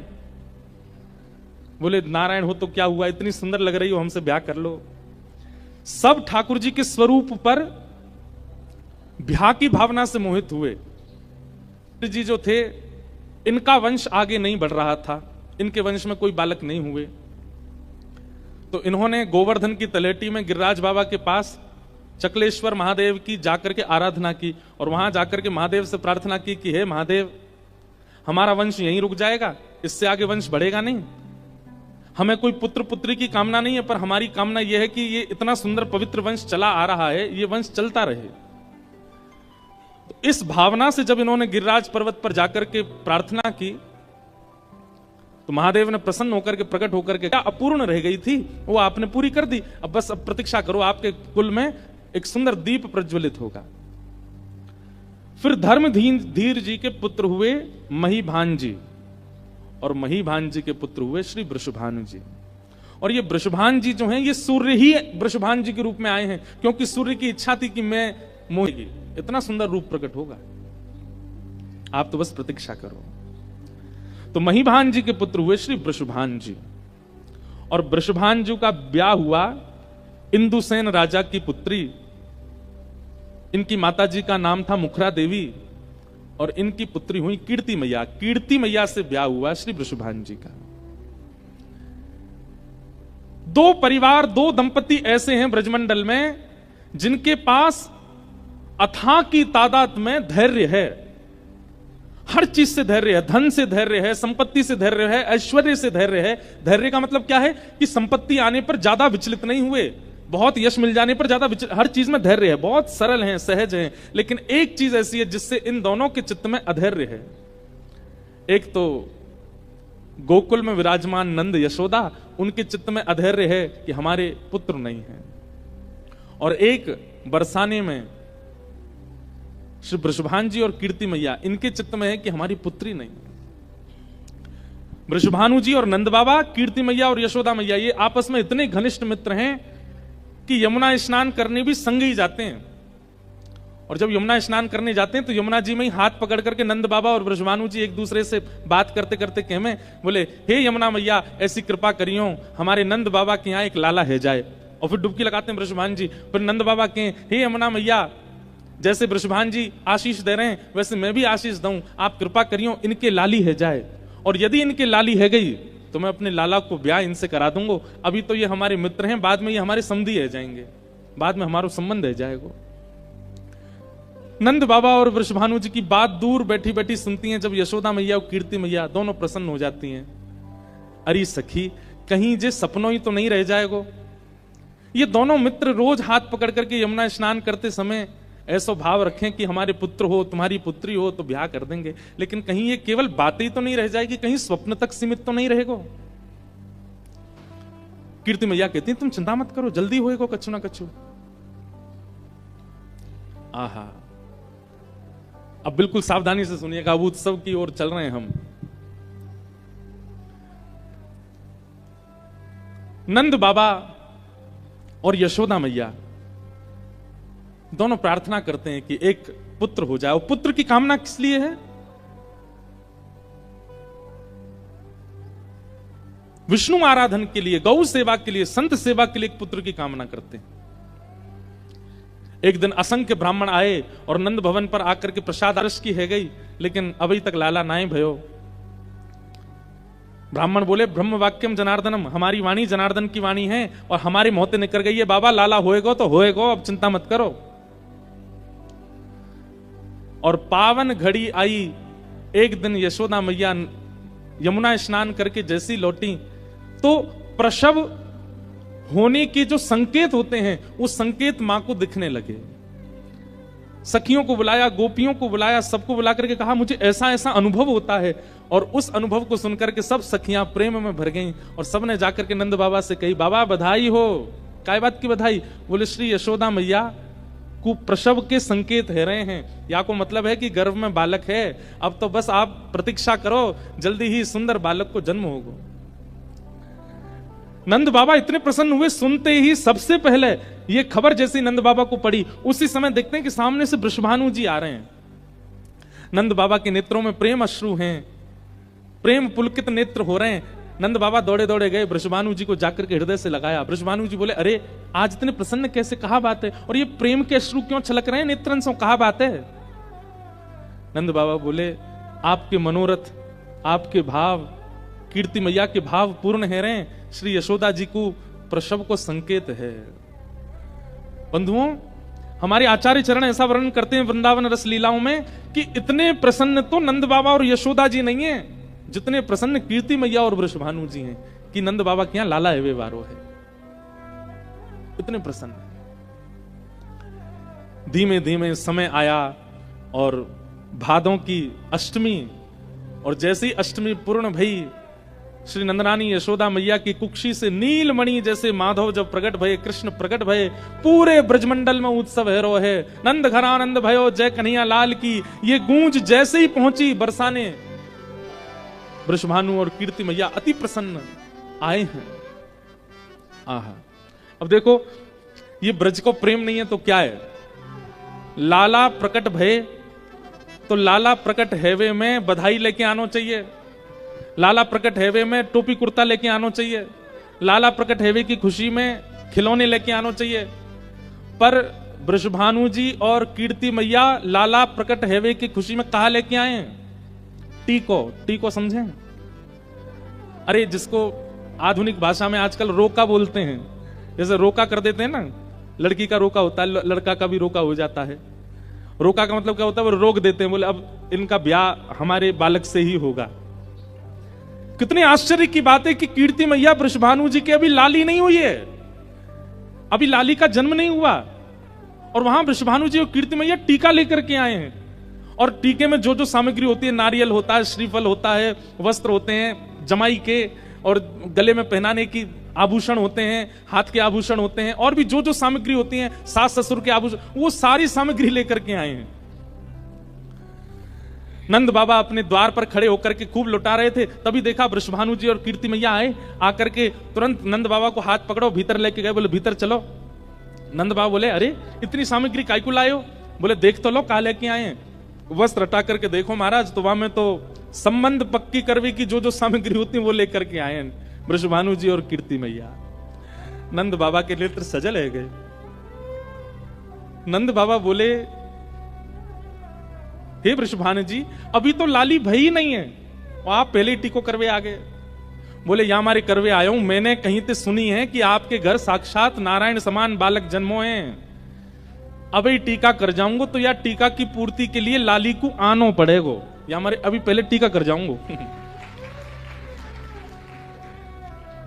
[SPEAKER 1] बोले नारायण हो तो क्या हुआ, इतनी सुंदर लग रही हो, हमसे ब्याह कर लो। सब ठाकुर जी के स्वरूप पर ब्याह की भावना से मोहित हुए। जी जो थे, इनका वंश आगे नहीं बढ़ रहा था, इनके वंश में कोई बालक नहीं हुए। तो इन्होंने गोवर्धन की तलेटी में गिरिराज बाबा के पास चकलेश्वर महादेव की जाकर के आराधना की और वहां जाकर के महादेव से प्रार्थना की कि हे महादेव, हमारा वंश यहीं रुक जाएगा, इससे आगे वंश बढ़ेगा नहीं। हमें कोई पुत्र पुत्री की कामना नहीं है, पर हमारी कामना यह है कि ये इतना सुंदर पवित्र वंश चला आ रहा है, ये वंश चलता रहे। तो इस भावना से जब इन्होंने गिरिराज पर्वत पर जाकर के प्रार्थना की तो महादेव ने प्रसन्न होकर के, प्रकट होकर के, क्या अपूर्ण रह गई थी वो आपने पूरी कर दी, अब बस अब प्रतीक्षा करो, आपके कुल में एक सुंदर दीप प्रज्वलित होगा। फिर धर्मधीर जी के पुत्र हुए महीभान जी, और महीभान जी के पुत्र हुए श्री वृषभानु जी। और ये वृषभान जी जो हैं, ये सूर्य ही वृषभान जी के रूप में आए हैं, क्योंकि सूर्य की इच्छा थी कि मैं मोहेगी, इतना सुंदर रूप प्रकट होगा, आप तो बस प्रतीक्षा करो। तो महीभान जी के पुत्र हुए श्री वृषभान जी, और वृषभान जी का ब्याह हुआ इंदुसेन राजा की पुत्री, इनकी माता जी का नाम था मुखरा देवी, और इनकी पुत्री हुई कीर्ति मैया। कीर्ति मैया से ब्याह हुआ श्री वृषभान जी का। दो परिवार, दो दंपति ऐसे हैं ब्रजमंडल में जिनके पास अथाह की तादाद में धैर्य है, हर चीज से धैर्य है, धन से धैर्य है, संपत्ति से धैर्य है, ऐश्वर्य से धैर्य है। धैर्य का मतलब क्या है कि संपत्ति आने पर ज्यादा विचलित नहीं हुए, बहुत यश मिल जाने पर ज्यादा विचलित, हर चीज में धैर्य है, बहुत सरल हैं, सहज हैं। लेकिन एक चीज ऐसी है जिससे इन दोनों के चित्त में अधैर्य है। एक तो गोकुल में विराजमान नंद यशोदा, उनके चित्त में अधैर्य है कि हमारे पुत्र नहीं है, और एक बरसाने में श्री वृषभान जी और कीर्ति मैया, इनके चित्त में है कि हमारी पुत्री नहीं। वृषभानु जी और नंद बाबा, कीर्ति मैया और यशोदा मैया, ये आपस में इतने घनिष्ठ मित्र हैं कि यमुना स्नान करने भी संग ही जाते हैं। और जब यमुना स्नान करने जाते हैं तो यमुना जी में ही हाथ पकड़ करके नंद बाबा और वृषभानु जी एक दूसरे से बात करते करते कहमें बोले, हे यमुना मैया ऐसी कृपा करियो हमारे नंद बाबा के यहाँ एक लाला है जाए। और फिर डुबकी लगाते हैं वृषभान जी, फिर नंद बाबा के, हे यमुना मैया जैसे वृषभान जी आशीष दे रहे हैं वैसे मैं भी आशीष दूं, आप कृपा करियो इनके लाली है जाए, और यदि इनके लाली है गई तो मैं अपने लाला को ब्याह इनसे करा दूंगा। अभी तो ये हमारे मित्र हैं, बाद में ये हमारे समधी है जाएंगे, बाद में हमारा संबंध है जाएगा। नंद बाबा और वृषभानु जी की बात दूर बैठी बैठी सुनती हैं जब यशोदा मैया और कीर्ति मैया दोनों प्रसन्न हो जाती हैं। अरे सखी, कहीं जे सपनों ही तो नहीं रह जाएगो। ये दोनों मित्र रोज हाथ पकड़ करके यमुना स्नान करते समय ऐसा भाव रखें कि हमारे पुत्र हो, तुम्हारी पुत्री हो तो ब्याह कर देंगे, लेकिन कहीं ये केवल बातें ही तो नहीं रह जाएगी, कहीं स्वप्न तक सीमित तो नहीं रहेगो। कीर्ति मैया कहती हैं तुम चिंता मत करो, जल्दी होएगो कछु ना कछु। आहा, अब बिल्कुल सावधानी से सुनिएगा, अब उत्सव की ओर चल रहे हैं हम। नंद बाबा और यशोदा मैया दोनों प्रार्थना करते हैं कि एक पुत्र हो जाए। और पुत्र की कामना किस लिए है? विष्णु आराधन के लिए, गौ सेवा के लिए, संत सेवा के लिए एक पुत्र की कामना करते हैं। एक दिन असंख्य ब्राह्मण आए और नंद भवन पर आकर के प्रसाद अर्श की है गई, लेकिन अभी तक लाला नाई भयो। ब्राह्मण बोले, ब्रह्म वाक्यम जनार्दनम, हमारी वाणी जनार्दन की वाणी है और हमारी मौतें निकल गई है बाबा, लाला होएगो तो होएगो, अब चिंता मत करो। और पावन घड़ी आई। एक दिन यशोदा मैया यमुना स्नान करके जैसी लौटी तो प्रसव होने के जो संकेत होते हैं वो संकेत मां को दिखने लगे। सखियों को बुलाया, गोपियों को बुलाया, सबको बुला करके कहा मुझे ऐसा ऐसा अनुभव होता है। और उस अनुभव को सुनकर के सब सखियां प्रेम में भर गईं और सबने जाकर के नंद बाबा से कही, बाबा बधाई हो। काय बात की बधाई? बोले श्री यशोदा मैया को प्रसव के संकेत है रहे हैं, या को मतलब है कि गर्भ में बालक है, अब तो बस आप प्रतीक्षा करो, जल्दी ही सुंदर बालक को जन्म होगा। नंद बाबा इतने प्रसन्न हुए, सुनते ही सबसे पहले ये खबर जैसी नंद बाबा को पड़ी उसी समय देखते हैं कि सामने से वृषभानु जी आ रहे हैं। नंद बाबा के नेत्रों में प्रेम अश्रु हैं, प्रेम पुलकित नेत्र हो रहे हैं। नंद बाबा दौड़े दौड़े गए, वृषभानु जी को जाकर के हृदय से लगाया। वृषभानु जी बोले, अरे आज इतने प्रसन्न कैसे, कहा बात है, और ये प्रेम के अश्रु क्यों छलक रहे हैं नेत्रन से, कहा बात है? नंद बाबा बोले, आपके मनोरथ, आपके भाव, कीर्ति मैया के भाव पूर्ण है रहे, श्री यशोदा जी को प्रसव को संकेत है। बंधुओं, हमारे आचार्य चरण ऐसा वर्णन करते हैं वृंदावन रस लीलाओं में कि इतने प्रसन्न तो नंद बाबा और यशोदा जी नहीं है जितने प्रसन्न कीर्ति मैया और वृषभानु जी हैं कि नंद बाबा के यहां लाला है वे वारो है। इतने प्रसन्न। धीमे धीमे समय आया और भादों की अष्टमी, और जैसी अष्टमी पूर्ण भई श्री नंदरानी यशोदा मैया की कुक्षी से नीलमणि जैसे माधव जब प्रकट भये, कृष्ण प्रकट भये, पूरे ब्रजमंडल में उत्सव हैरो है। नंद घरानंद भयो जय कन्हैया लाल की, ये गूंज जैसे ही पहुंची बरसाने, वृषभानु और कीर्ति मैया अति प्रसन्न आए हैं। आहा, अब देखो ये ब्रज को प्रेम नहीं है तो क्या है? लाला प्रकट भये, तो लाला प्रकट हैवे में बधाई लेके आना चाहिए, लाला प्रकट हैवे में टोपी कुर्ता लेके आना चाहिए, लाला प्रकट हैवे की खुशी में खिलौने लेके आना चाहिए। पर वृषभानु जी और कीर्ति मैया लाला प्रकट हैवे की खुशी में कहा लेके आए? टीको, टीको समझे? अरे जिसको आधुनिक भाषा में आजकल रोका बोलते हैं, जैसे रोका कर देते हैं ना, लड़की का रोका होता है, लड़का का भी रोका हो जाता है। रोका का मतलब क्या होता है? वो रोक देते हैं, बोले अब इनका ब्याह हमारे बालक से ही होगा। कितने आश्चर्य की बात है कि कीर्ति मैया वृषभानु जी की अभी लाली नहीं हुई है, अभी लाली का जन्म नहीं हुआ, और वहां वृषभानु जी और कीर्ति मैया टीका लेकर के आए हैं। और टीके में जो जो सामग्री होती है, नारियल होता है, श्रीफल होता है, वस्त्र होते हैं जमाई के, और गले में पहनाने की आभूषण होते हैं, हाथ के आभूषण होते हैं, और भी जो जो सामग्री होती है, सास ससुर के आभूषण, वो सारी सामग्री लेकर के आए हैं। नंद बाबा अपने द्वार पर खड़े होकर के खूब लुटा रहे थे, तभी देखा वृषभानु जी और कीर्ति मैया आए, आकर के तुरंत नंद बाबा को हाथ पकड़ो, भीतर लेके गए, बोले भीतर चलो। नंद बाबा बोले अरे इतनी सामग्री काय को लाए हो? बोले देख तो लो कहा लेके आए हैं। वस्त्र हटा करके देखो महाराज, तो वहां में तो संबंध पक्की करवे की जो जो सामग्री होती है वो लेकर के आए हैं वृषभानु जी और कीर्ति मैया। नंद बाबा के नेत्र सजल है गए। नंद बाबा बोले हे वृषभानु जी, अभी तो लाली भई नहीं है, आप पहले ही टीको करवे आ गए। बोले यहां हमारे करवे आया हूं, मैंने कहीं से सुनी है कि आपके घर साक्षात नारायण समान बालक जन्मो हैं, अभी टीका कर जाऊंगा तो या टीका की पूर्ति के लिए लाली को आनो पड़ेगो, या हमारे अभी पहले टीका कर जाऊंगा।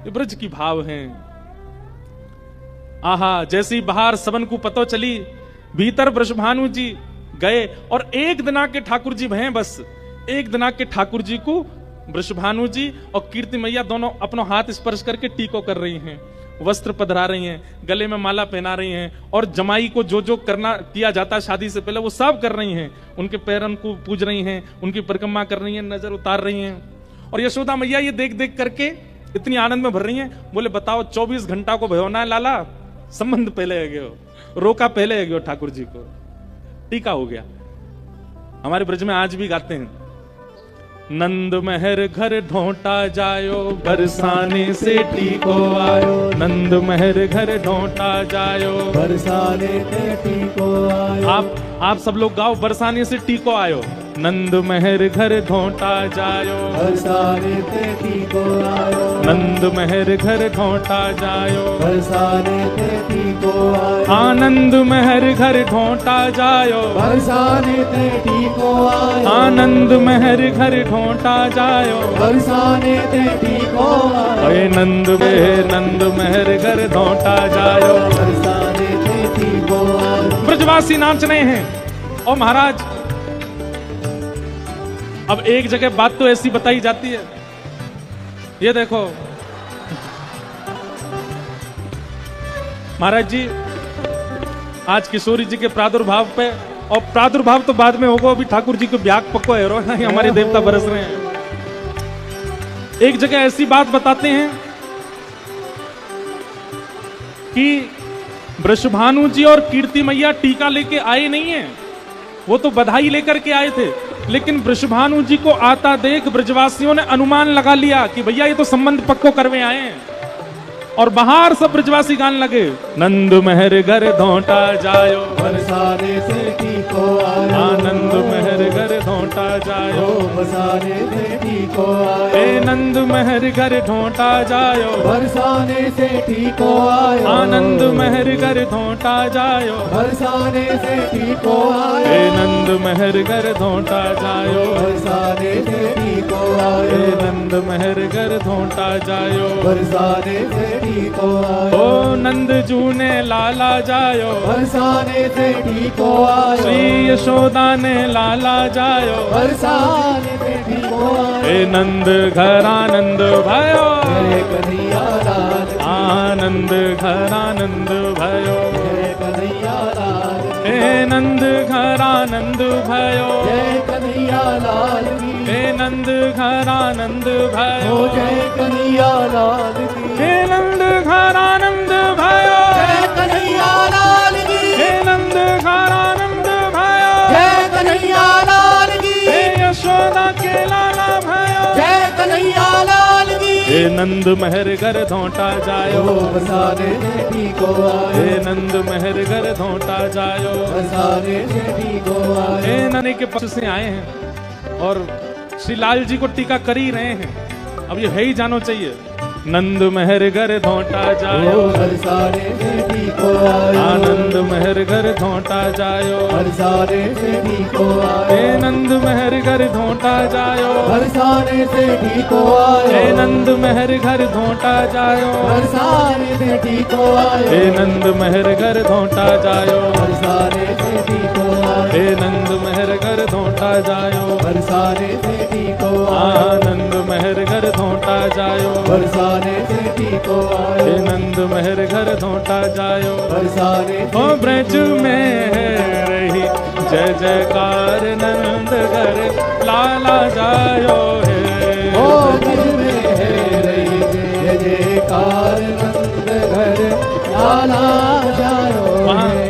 [SPEAKER 1] ब्रज की भाव हैं। आहा, जैसी बाहर सबन को पतो चली, भीतर वृषभानु जी गए, और एक दिना के ठाकुर जी भय, बस एक दिना के ठाकुर जी को वृषभानु जी और कीर्ति मैया दोनों अपना हाथ स्पर्श करके टीको कर रही हैं, वस्त्र पधरा रही हैं, गले में माला पहना रही हैं, और जमाई को जो जो करना किया जाता है शादी से पहले वो सब कर रही हैं। उनके पैरन को पूज रही हैं, उनकी परिक्रमा कर रही हैं, नजर उतार रही हैं। और यशोदा मैया ये देख देख करके इतनी आनंद में भर रही हैं। बोले बताओ 24 घंटा को भयोना है लाला, संबंध पहले है गयो, रोका पहले है गयो ठाकुर जी को, टीका हो गया। हमारे ब्रज में आज भी गाते हैं, नंद महर घर ढोंटा जायो, बरसाने से टीको आयो, नंद महर घर ढोंटा जायो,
[SPEAKER 2] बरसाने से टीको आयो।
[SPEAKER 1] आप सब लोग गाओ, बरसाने से टीको आयो, नंद महर घर ढोंटा जायो,
[SPEAKER 2] बरसाने से टीको आयो,
[SPEAKER 1] नंद महर घर ढोंटा जायो,
[SPEAKER 2] बरसाने से टीको आयो,
[SPEAKER 1] आनंद महर घर ढोंटा जायो,
[SPEAKER 2] बरसाने से टीको आयो,
[SPEAKER 1] आनंद महर घर ढोंटा जायो,
[SPEAKER 2] बरसाने से टीको आयो,
[SPEAKER 1] अरे नंद महर घर ढोंटा जायो,
[SPEAKER 2] बरसाने से टीको आयो।
[SPEAKER 1] ब्रजवासी नाच रहे हैं। और महाराज अब एक जगह बात तो ऐसी बताई जाती है, ये देखो महाराज जी आज किशोरी जी के प्रादुर्भाव पे, और प्रादुर्भाव तो बाद में होगा, अभी ठाकुर जी को ब्याग पक्को है रो, हमारे देवता बरस रहे हैं। एक जगह ऐसी बात बताते हैं कि वृषभानु जी और कीर्ति मैया टीका लेके आए नहीं है, वो तो बधाई लेकर के आए थे, लेकिन वृषभानु जी को आता देख ब्रजवासियों ने अनुमान लगा लिया कि भैया ये तो संबंध पक्को करवे आए हैं, और बाहर सब ब्रजवासी गाने लगे, नंद महर घर ढोंटा जायो,
[SPEAKER 2] बरसाने से टीको आयो,
[SPEAKER 1] आनंद महर घर ढोंटा जायो,
[SPEAKER 2] बरसाने से टीको आयो,
[SPEAKER 1] ए नंद महर घर ढोंटा जायो,
[SPEAKER 2] बरसाने से टीको आयो,
[SPEAKER 1] आनंद महर घर ढोंटा जायो,
[SPEAKER 2] बरसाने से टीको आयो,
[SPEAKER 1] ए नंद महर घर धोंटा जायो,
[SPEAKER 2] बरसाने से ठीक हो
[SPEAKER 1] हे
[SPEAKER 2] आयो,
[SPEAKER 1] नंद महर घर धोंटा जायो,
[SPEAKER 2] बरसाने से ठीक हो आयो,
[SPEAKER 1] ओ नंद जूने लाला जायो,
[SPEAKER 2] बरसाने से ठीक हो आयो,
[SPEAKER 1] श्री यशोदा ने लाला जायो,
[SPEAKER 2] बरसाने से ठीक हो आयो,
[SPEAKER 1] हे नंद घर आनंद भयो,
[SPEAKER 2] जय कन्हैया लाल की,
[SPEAKER 1] आनंद घर आनंद भयो,
[SPEAKER 2] जय कन्हैया लाल की,
[SPEAKER 1] हे नंद घर आनंद भयो,
[SPEAKER 2] जय कन्हैया लाल की,
[SPEAKER 1] हे नंद घर आनंद भयो,
[SPEAKER 2] ओ जय कन्हैया लाल की,
[SPEAKER 1] हे नंद घर आनंद भयो,
[SPEAKER 2] जय कन्हैया लाल की,
[SPEAKER 1] हे नंद घर आनंद भयो,
[SPEAKER 2] जय कन्हैया लाल की,
[SPEAKER 1] हे यशोदा के लाला भयो,
[SPEAKER 2] जय कन्हैया लाल की,
[SPEAKER 1] हे नंद महर घर धोंटा जायो,
[SPEAKER 2] ओ बरसाने से ठीक हो
[SPEAKER 1] हे
[SPEAKER 2] आयो,
[SPEAKER 1] नंद महर घर धोंटा जायो,
[SPEAKER 2] बरसाने से ठीक हो आयो,
[SPEAKER 1] हे नने के पक्ष से आए हैं और श्री लाल जी को टीका कर ही रहे हैं। अब ये है ही जानो चाहिए, नंद महर घर धोंटा
[SPEAKER 2] ओ
[SPEAKER 1] जायो,
[SPEAKER 2] बरसाने से ठीक हो आयो,
[SPEAKER 1] आनंद महर घर धोंटा जायो,
[SPEAKER 2] बरसाने से ठीक हो
[SPEAKER 1] हे
[SPEAKER 2] आयो,
[SPEAKER 1] नंद महर घर धोंटा जायो,
[SPEAKER 2] बरसाने से ठीक हो
[SPEAKER 1] हे
[SPEAKER 2] आयो,
[SPEAKER 1] नंद महर घर धोंटा जायो,
[SPEAKER 2] बरसाने से ठीक हो आयो,
[SPEAKER 1] हे नंद महर घर धोंटा जायो,
[SPEAKER 2] बरसाने से ठीक हो आयो,
[SPEAKER 1] हे नंद महर घर धोंटा जायो,
[SPEAKER 2] बरसाने से ठीक हो आयो,
[SPEAKER 1] आनंद महर घर धोंटा जायो,
[SPEAKER 2] बरसाने से ठीक हो
[SPEAKER 1] हे
[SPEAKER 2] आयो,
[SPEAKER 1] नंद महर घर धोंटा जायो,
[SPEAKER 2] बरसाने
[SPEAKER 1] ओ
[SPEAKER 2] से
[SPEAKER 1] ब्रज में है रही जय जयकार नंद घर लाला जायो है,
[SPEAKER 2] ओ दिल में है रही जय जयकार नंद घर लाला जायो
[SPEAKER 1] वहाँ
[SPEAKER 2] है।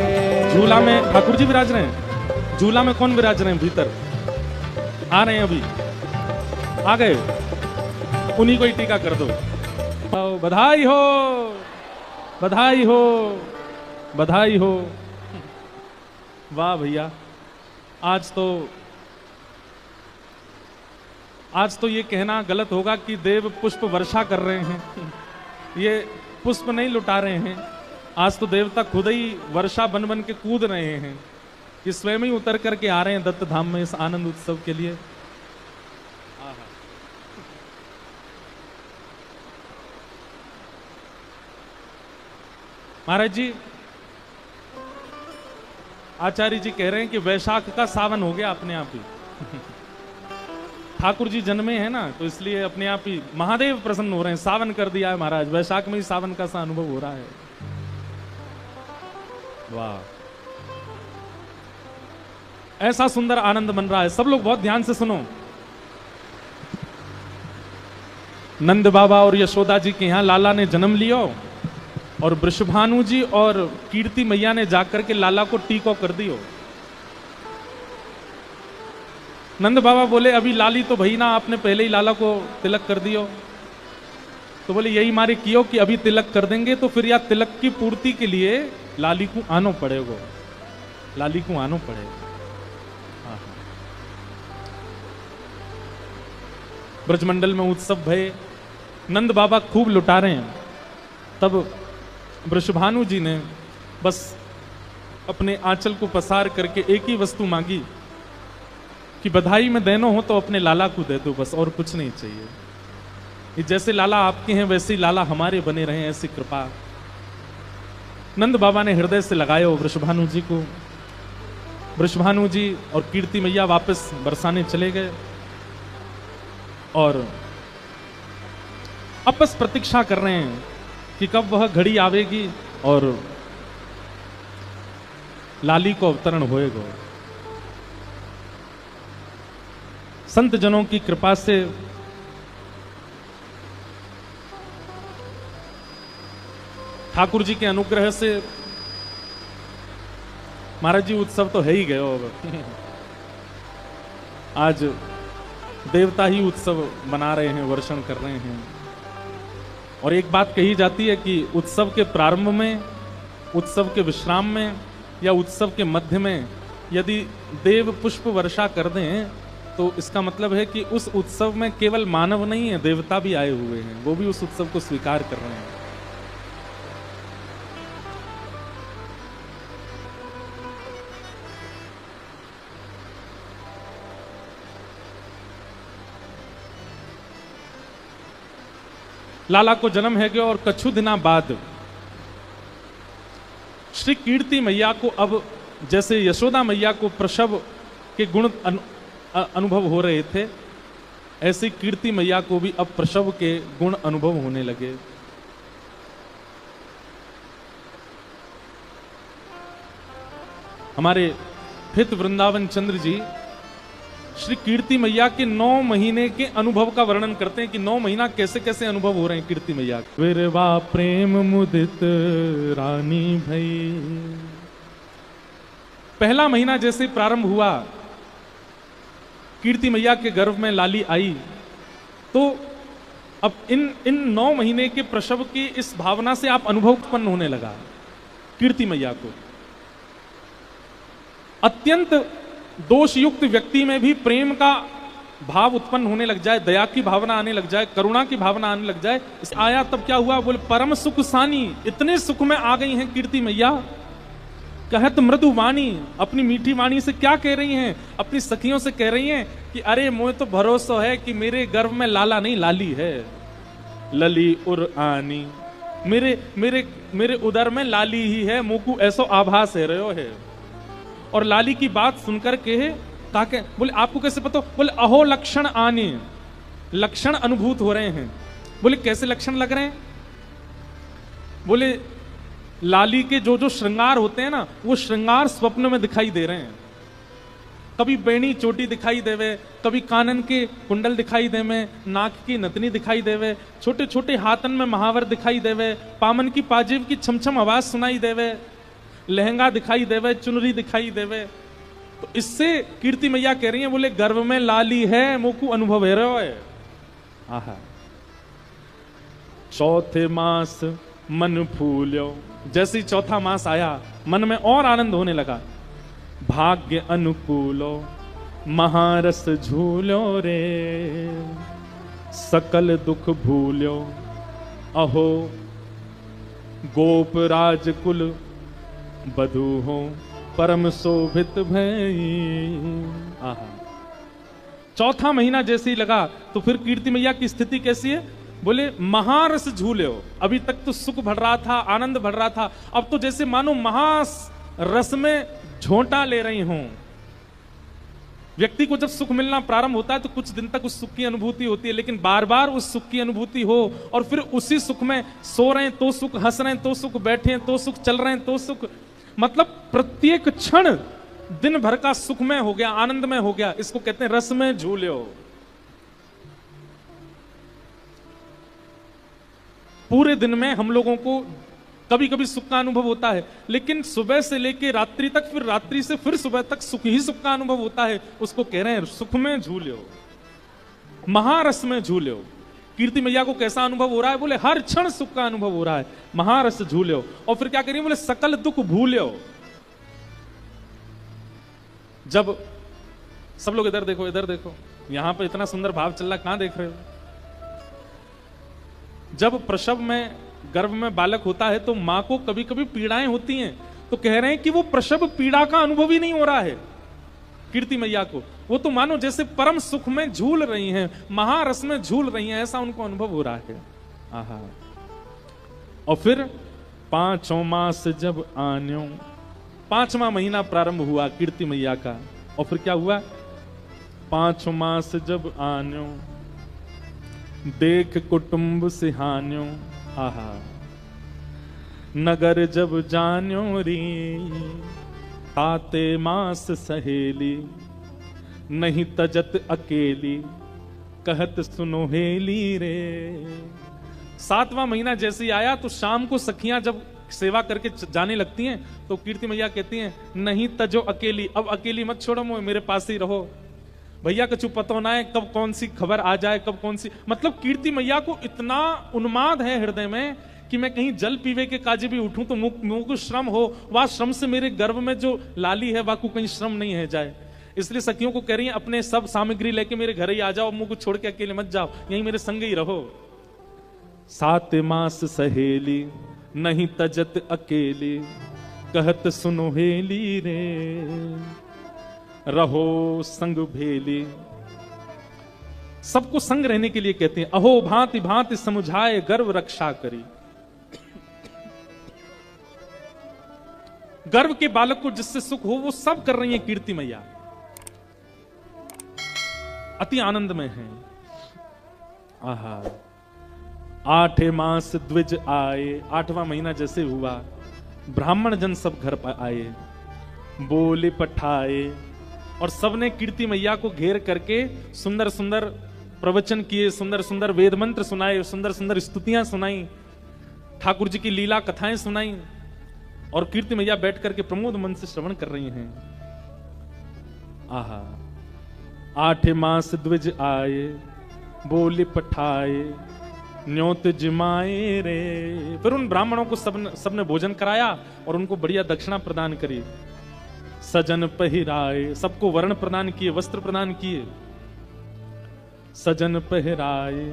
[SPEAKER 1] झूला में ठाकुर जी विराज रहे हैं, झूला में कौन विराज रहे हैं? भीतर आ रहे हैं, अभी आ गए, उन्हीं को ही टीका कर दो। आओ, बधाई हो, बधाई हो, बधाई हो। वाह भैया, आज तो ये कहना गलत होगा कि देव पुष्प वर्षा कर रहे हैं। ये पुष्प नहीं लुटा रहे हैं, आज तो देवता खुद ही वर्षा बन बन के कूद रहे हैं, कि स्वयं ही उतर करके आ रहे हैं दत्त धाम में इस आनंद उत्सव के लिए। महाराज जी, आचार्य जी कह रहे हैं कि वैशाख का सावन हो गया अपने आप ही। ठाकुर जी जन्मे हैं ना, तो इसलिए अपने आप ही महादेव प्रसन्न हो रहे हैं, सावन कर दिया है महाराज, वैशाख में ही सावन का सा अनुभव हो रहा है। वाह, ऐसा सुंदर आनंद बन रहा है। सब लोग बहुत ध्यान से सुनो। नंद बाबा और यशोदा जी के यहां लाला ने जन्म लिया और वृषभानु जी और कीर्ति मैया ने जाकर के लाला को टीको कर दियो। नंद बाबा बोले अभी लाली तो भई ना, आपने पहले ही लाला को तिलक कर दियो। तो बोले यही मारे कियो कि अभी तिलक कर देंगे तो फिर या तिलक की पूर्ति के लिए लाली को आनो पड़ेगा, लाली को आनो पड़ेगा। ब्रजमंडल में उत्सव भय, नंद बाबा खूब लुटा रहे हैं। तब वृषभानु जी ने बस अपने आंचल को पसार करके एक ही वस्तु मांगी कि बधाई में देनो हो तो अपने लाला को दे दो, बस और कुछ नहीं चाहिए। ये जैसे लाला आपके हैं वैसे ही लाला हमारे बने रहे, ऐसी कृपा। नंद बाबा ने हृदय से लगाया वृषभानु जी को। वृषभानु जी और कीर्ति मैया वापस बरसाने चले गए और आपस प्रतीक्षा कर रहे हैं कि कब वह घड़ी आवेगी और लाली को अवतरण होएगा। संत जनों की कृपा से ठाकुर जी के अनुग्रह से महाराज जी उत्सव तो है ही गए अब। आज देवता ही उत्सव मना रहे हैं, वर्षण कर रहे हैं। और एक बात कही जाती है कि उत्सव के प्रारंभ में, उत्सव के विश्राम में या उत्सव के मध्य में यदि देव पुष्प वर्षा कर दें तो इसका मतलब है कि उस उत्सव में केवल मानव नहीं है, देवता भी आए हुए हैं, वो भी उस उत्सव को स्वीकार कर रहे हैं। लाला को जन्म है गयो और कछु दिना बाद श्री कीर्ति मैया को अब जैसे यशोदा मैया को प्रसव के गुण अनुभव हो रहे थे, ऐसे कीर्ति मैया को भी अब प्रसव के गुण अनुभव होने लगे। हमारे हित वृंदावन चंद्र जी श्री कीर्ति मैया के 9 महीने के अनुभव का वर्णन करते हैं कि 9 महीना कैसे कैसे अनुभव हो रहे हैं कीर्ति मैया। विरवा प्रेम मुदित रानी भई, पहला महीना जैसे प्रारंभ हुआ, कीर्ति मैया के गर्भ में लाली आई, तो अब इन 9 महीने के प्रसव की इस भावना से आप अनुभव उत्पन्न होने लगा कीर्ति मैया को। अत्यंत दोषयुक्त व्यक्ति में भी प्रेम का भाव उत्पन्न होने लग जाए, दया की भावना आने लग जाए, करुणा की भावना आने लग जाए। आया तब क्या हुआ, बोले परम सुख सानी, इतने सुख में आ गई हैं कीर्ति मैया। कहत मृदु वाणी, अपनी मीठी वाणी से क्या कह रही हैं, अपनी सखियों से कह रही हैं कि अरे मुझे तो भरोसा है कि मेरे गर्भ में लाला नहीं लाली है, लली उर आनी, मेरे मेरे मेरे उदर में लाली ही है, मुकु ऐसो आभास है रहो है। और लाली की बात सुनकर के ताके बोले आपको कैसे पता, बोले अहो लक्षण आने, लक्षण अनुभूत हो रहे हैं। बोले कैसे लक्षण लग रहे हैं, बोले लाली के जो जो श्रृंगार होते हैं ना, वो श्रृंगार स्वप्न में दिखाई दे रहे हैं। कभी बेणी चोटी दिखाई देवे, कभी कानन के कुंडल दिखाई देवे, नाक की नतनी दिखाई देवे, छोटे छोटे हाथन में महावर दिखाई देवे, पामन की पाजेब की छमछम आवाज सुनाई देवे, लहंगा दिखाई देवे, चुनरी दिखाई देवे। तो इससे कीर्ति मैया कह रही है, बोले गर्भ में लाली है, मोकू अनुभव है रहो है। आहा, चौथे मास मन फूल्यो, जैसे ही चौथा मास आया मन में और आनंद होने लगा। भाग्य अनुकूलो महारस झूलो रे, सकल दुख भूल्यो अहो गोप राजकुल बधू हो परम शोभित भई। आहा, चौथा महीना जैसे ही लगा तो फिर कीर्ति मैया की स्थिति कैसी है, बोले महारस झूले हो। अभी तक तो सुख बढ़ रहा था, आनंद बढ़ रहा था, अब तो जैसे मानो महारस में झोंटा ले रही हूं। व्यक्ति को जब सुख मिलना प्रारंभ होता है तो कुछ दिन तक उस सुख की अनुभूति होती है, लेकिन बार बार उस सुख की अनुभूति हो और फिर उसी सुख में सो रहे हैं तो सुख, हंस रहे हैं तो सुख, बैठे हैं तो सुख, चल रहे हैं तो सुख, मतलब प्रत्येक क्षण दिन भर का सुखमय हो गया, आनंदमय हो गया। इसको कहते हैं रस में झूले हो। पूरे दिन में हम लोगों को कभी कभी सुख का अनुभव होता है, लेकिन सुबह से लेकर रात्रि तक, फिर रात्रि से फिर सुबह तक सुख ही सुख का अनुभव होता है। उसको कह रहे हैं सुख में झूले हो, महारस में झूले हो। कीर्ति मैया को कैसा अनुभव हो रहा है, बोले हर क्षण सुख का अनुभव हो रहा है, महारस झूले हो। और फिर क्या करिए, बोले सकल दुख भूले हो। जब सब लोग इधर देखो, इधर देखो, यहां पर इतना सुंदर भाव चल रहा, कहां देख रहे हो। जब प्रसव में गर्भ में बालक होता है तो मां को कभी कभी पीड़ाएं होती हैं, तो कह रहे हैं कि वो प्रसव पीड़ा का अनुभव ही नहीं हो रहा है कीर्ति मैया को। वो तो मानो जैसे परम सुख में झूल रही हैं, महारस में झूल रही हैं, ऐसा उनको अनुभव हो रहा है। आहा, और फिर 5 मास जब आन्यो, 5वां महीना प्रारंभ हुआ कीर्ति मैया का। और फिर क्या हुआ, 5 मास जब आन्यो देख कुटुंब सिहान्यो। आहा, नगर जब जान्यो री ताते मास सहेली, नहीं तजत अकेली कहत सुनो हेली रे। 7वां महीना जैसे ही आया तो शाम को सखियां जब सेवा करके जाने लगती हैं तो कीर्ति मैया कहती हैं नहीं तजो अकेली, अब अकेली मत छोड़ो, मेरे पास ही रहो। भैया कछु पता ना है कब कौन सी खबर आ जाए, कब कौन सी, मतलब कीर्ति मैया को इतना उन्माद है हृदय में कि मैं कहीं जल पीवे के काजे भी उठूं तो मुंह को श्रम हो, वह श्रम से मेरे गर्भ में जो लाली है वह को कहीं श्रम नहीं है जाए। इसलिए सखियों को कह रही है अपने सब सामग्री लेके मेरे घर ही आ जाओ, मुंह को छोड़ के अकेले मत जाओ, यहीं मेरे संग ही रहो। 7 मास सहेली नहीं तजत अकेली कहत सुनो हेली रे, रहो संग भेली सबको संग रहने के लिए कहते हैं। अहो भांति भांति समुझाए गर्व रक्षा करी। गर्व के बालक को जिससे सुख हो वो सब कर रही है कीर्ति मैया, अति आनंद में है। आहा, 8 मास द्विज आए, 8वां महीना जैसे हुआ, ब्राह्मण जन सब घर पर आए, बोले पठाए, और सबने कीर्ति मैया को घेर करके सुंदर सुंदर प्रवचन किए, सुंदर सुंदर वेद मंत्र सुनाए, सुंदर सुंदर स्तुतियां सुनाई, ठाकुर जी की लीला कथाएं सुनाई, और कीर्ति मैया बैठ करके प्रमोद मन से श्रवण कर रही हैं। आहा, 8 मास द्विज आए, बोले पठाए, न्योत जिमाए रे। फिर उन ब्राह्मणों को सबने भोजन कराया और उनको बढ़िया दक्षिणा प्रदान करी। सजन पहिराए, सबको वर्ण प्रदान किए, वस्त्र प्रदान किए। सजन पहिराए,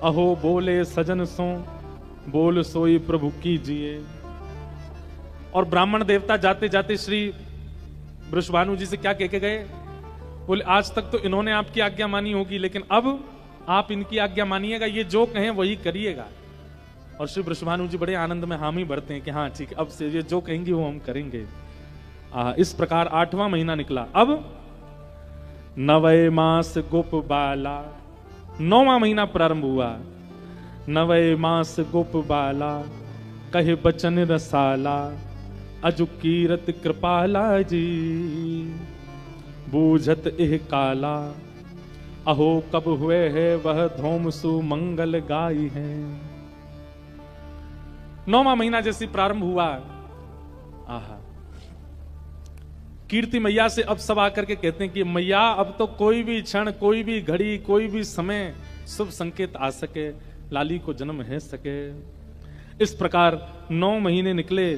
[SPEAKER 1] अहो बोले सजन सो, बोल सोई प्रभु कीजिए। और ब्राह्मण देवता जाते जाते श्री वृषभानु जी से क्या कह के गए? बोले आज तक तो इन्होंने आपकी आज्ञा मानी होगी, लेकिन अब आप इनकी आज्ञा मानिएगा, ये जो कहें वही करिएगा। और श्री वृषभानु जी बड़े आनंद में हामी भरते हैं कि हाँ ठीक, अब से ये जो कहेंगे वो हम करेंगे। इस प्रकार 8वां महीना निकला। अब 9वें मास गोप बाला, 9वां महीना प्रारंभ हुआ। 9वें मास गोप बाला, कहे बचन रसाला, अजु कीरत कृपाला जी, बूझत एह काला, अहो कब हुए है वह धूम सुमंगल गाई है। 9वां महीना जैसे प्रारंभ हुआ, आहा, कीर्ति मैया से अब सब आकर के कहते हैं कि मैया अब तो कोई भी क्षण, कोई भी घड़ी, कोई भी समय शुभ संकेत आ सके, लाली को जन्म है सके। इस प्रकार 9 महीने निकले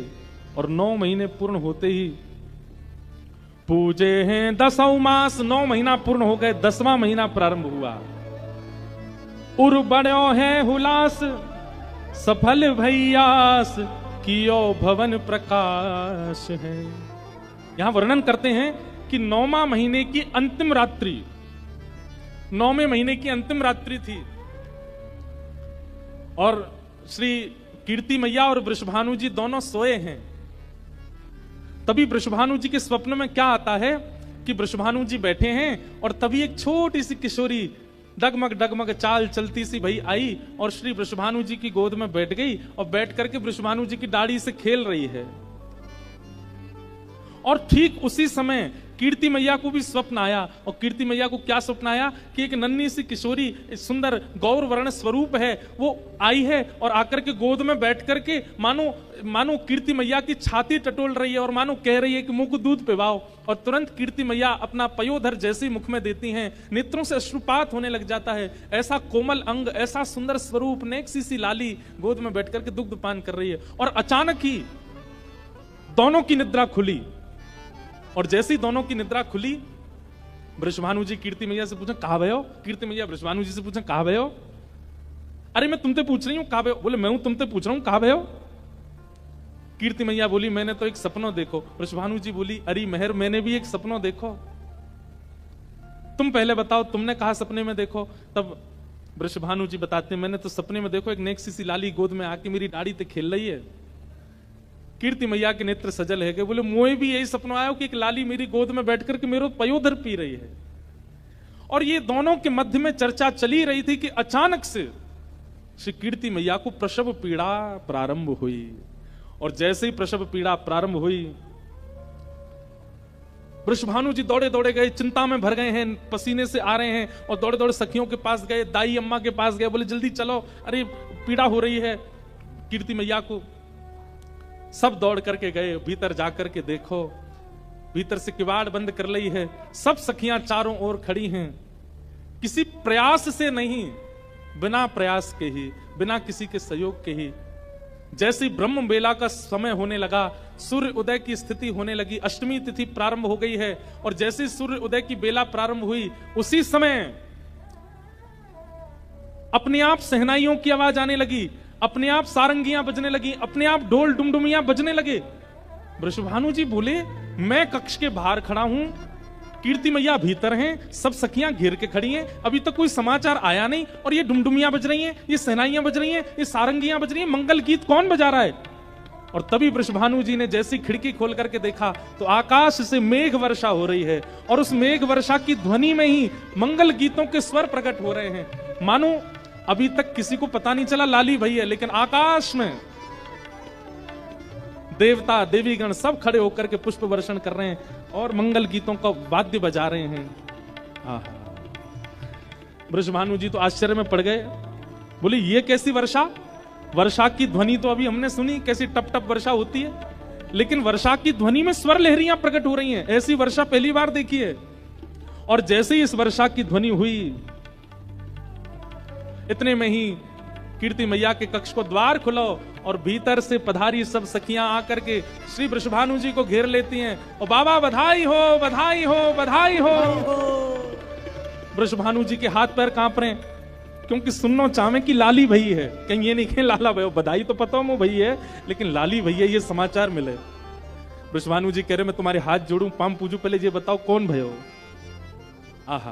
[SPEAKER 1] और 9 महीने पूर्ण होते ही पूजे हैं 10वां मास। 9 महीना पूर्ण हो गए, 10वां महीना प्रारंभ हुआ। उर बड़ो है हुलास, सफल भैयास, कियो भवन प्रकाश है। यहां वर्णन करते हैं कि 9वां महीने की अंतिम रात्रि, 9वें महीने की अंतिम रात्रि थी, और श्री कीर्ति मैया और वृषभानु जी दोनों सोए हैं। तभी वृषभानु जी के स्वप्न में क्या आता है कि वृषभानु जी बैठे हैं और तभी एक छोटी सी किशोरी डगमग डगमग चाल चलती सी भई आई और श्री वृषभानु जी की गोद में बैठ गई और बैठ करके वृषभानु जी की दाढ़ी से खेल रही है। और ठीक उसी समय कीर्ति मैया को भी स्वप्न आया। और कीर्ति मैया को क्या स्वप्न आया कि एक नन्ही सी किशोरी, सुंदर गौर वर्ण स्वरूप है, वो आई है और आकर के गोद में बैठ करके मानो कीर्ति मैया की छाती टटोल रही है और मानो कह रही है कि मुख दूध पिवाओ। और तुरंत कीर्ति मैया अपना पयोधर जैसे मुख में देती हैं, नेत्रों से अश्रुपात होने लग जाता है। ऐसा कोमल अंग, ऐसा सुंदर स्वरूप, नेक्सी सी लाली गोद में बैठ करके दुग्ध पान कर रही है। और अचानक ही दोनों की निद्रा खुली। और जैसी दोनों की निद्रा खुली, वृषभानु जी कीर्ति मैया से पूछा कहां भयो? कीर्ति मैया वृषभानु जी से पूछा कहां भयो? अरे मैं तुमसे पूछ रही हूं कहां भयो? बोले मैं हूं तुमसे पूछ रहा हूं कहां भयो? कीर्ति मैया बोली मैंने तो एक सपनों देखो। वृषभानु जी बोली अरे मेहर, मैंने भी एक सपनों देखो, तुम पहले बताओ तुमने कहा सपने में देखो? तब वृषभानु जी बताते मैंने तो सपने में देखो एक नेक्सी सी लाली गोद में आके मेरी दाढ़ी ते खेल रही है। कीर्ति मैया के नेत्र सजल है। बोले मुझे भी यही सपना आया कि एक लाली मेरी गोद में बैठ करके मेरे पयोधर पी रही है। और ये दोनों के मध्य में चर्चा चली रही थी कि अचानक से श्री कीर्ति मैया को प्रसव पीड़ा प्रारंभ हुई। और जैसे ही प्रसव पीड़ा प्रारंभ हुई, वृषभानु जी दौड़े दौड़े गए, चिंता में भर गए हैं, पसीने से आ रहे हैं और दौड़े दौड़े सखियों के पास गए, दाई अम्मा के पास गए, बोले जल्दी चलो, अरे पीड़ा हो रही है कीर्ति मैया को। सब दौड़ करके गए, भीतर जाकर के देखो, भीतर से किवाड़ बंद कर ली है, सब सखियां चारों ओर खड़ी हैं, किसी प्रयास से नहीं, बिना प्रयास के ही, बिना किसी के सहयोग के ही। जैसे ब्रह्म बेला का समय होने लगा, सूर्य उदय की स्थिति होने लगी, अष्टमी तिथि प्रारंभ हो गई है, और जैसे सूर्य उदय की बेला प्रारंभ हुई उसी समय अपने आप सहनाइयों की आवाज आने लगी, अपने आप सारंगियां बजने लगी, अपने आप ढोल डुमडुमियां बजने लगे। वृषभानु जी बोले मैं कक्ष के बाहर खड़ा हूं कीर्ति मैया भीतर हैं, सब सखियां घेर के खड़ी हैं, अभी तक कोई समाचार आया नहीं, और ये डुमडुमियां बज रही हैं, ये सहनाइयां बज रही हैं, ये सारंगियां बज रही हैं, मंगल गीत कौन बजा रहा है? और तभी वृषभानु जी ने जैसी खिड़की खोल करके देखा तो आकाश से मेघ वर्षा हो रही है, और उस मेघ वर्षा की ध्वनि में ही मंगल गीतों के स्वर प्रकट हो रहे हैं। मानो अभी तक किसी को पता नहीं चला लाली भई है, लेकिन आकाश में देवता देवीगण सब खड़े होकर के पुष्प वर्षण कर रहे हैं और मंगल गीतों का वाद्य बजा रहे हैं। आहा, वृषभानु जी तो आश्चर्य में पड़ गए, बोले ये कैसी वर्षा? वर्षा की ध्वनि तो अभी हमने सुनी, कैसी टप टप वर्षा होती है, लेकिन वर्षा की ध्वनि में स्वर लहरियां प्रकट हो रही हैं, ऐसी वर्षा पहली बार देखी है। और जैसे ही इस वर्षा की ध्वनि हुई, इतने में ही कीर्ति मैया के कक्ष को द्वार खुलो और भीतर से पधारी सब सखियां आकर के श्री वृषभानु जी को घेर लेती हैं, और बाबा बधाई हो, बधाई हो, बधाई हो। वृषभानु जी के हाथ पैर कांप रहे हैं, क्योंकि सुनना चाहे कि लाली भई है, कहीं ये नहीं कहें लाला भयो, बधाई तो पता हो भई है, लेकिन लाली भैया ये समाचार मिले। वृषभानु जी कह रहे मैं तुम्हारे हाथ जोड़ूं, पाम पूजू, पहले ये बताओ कौन भयो? आहा।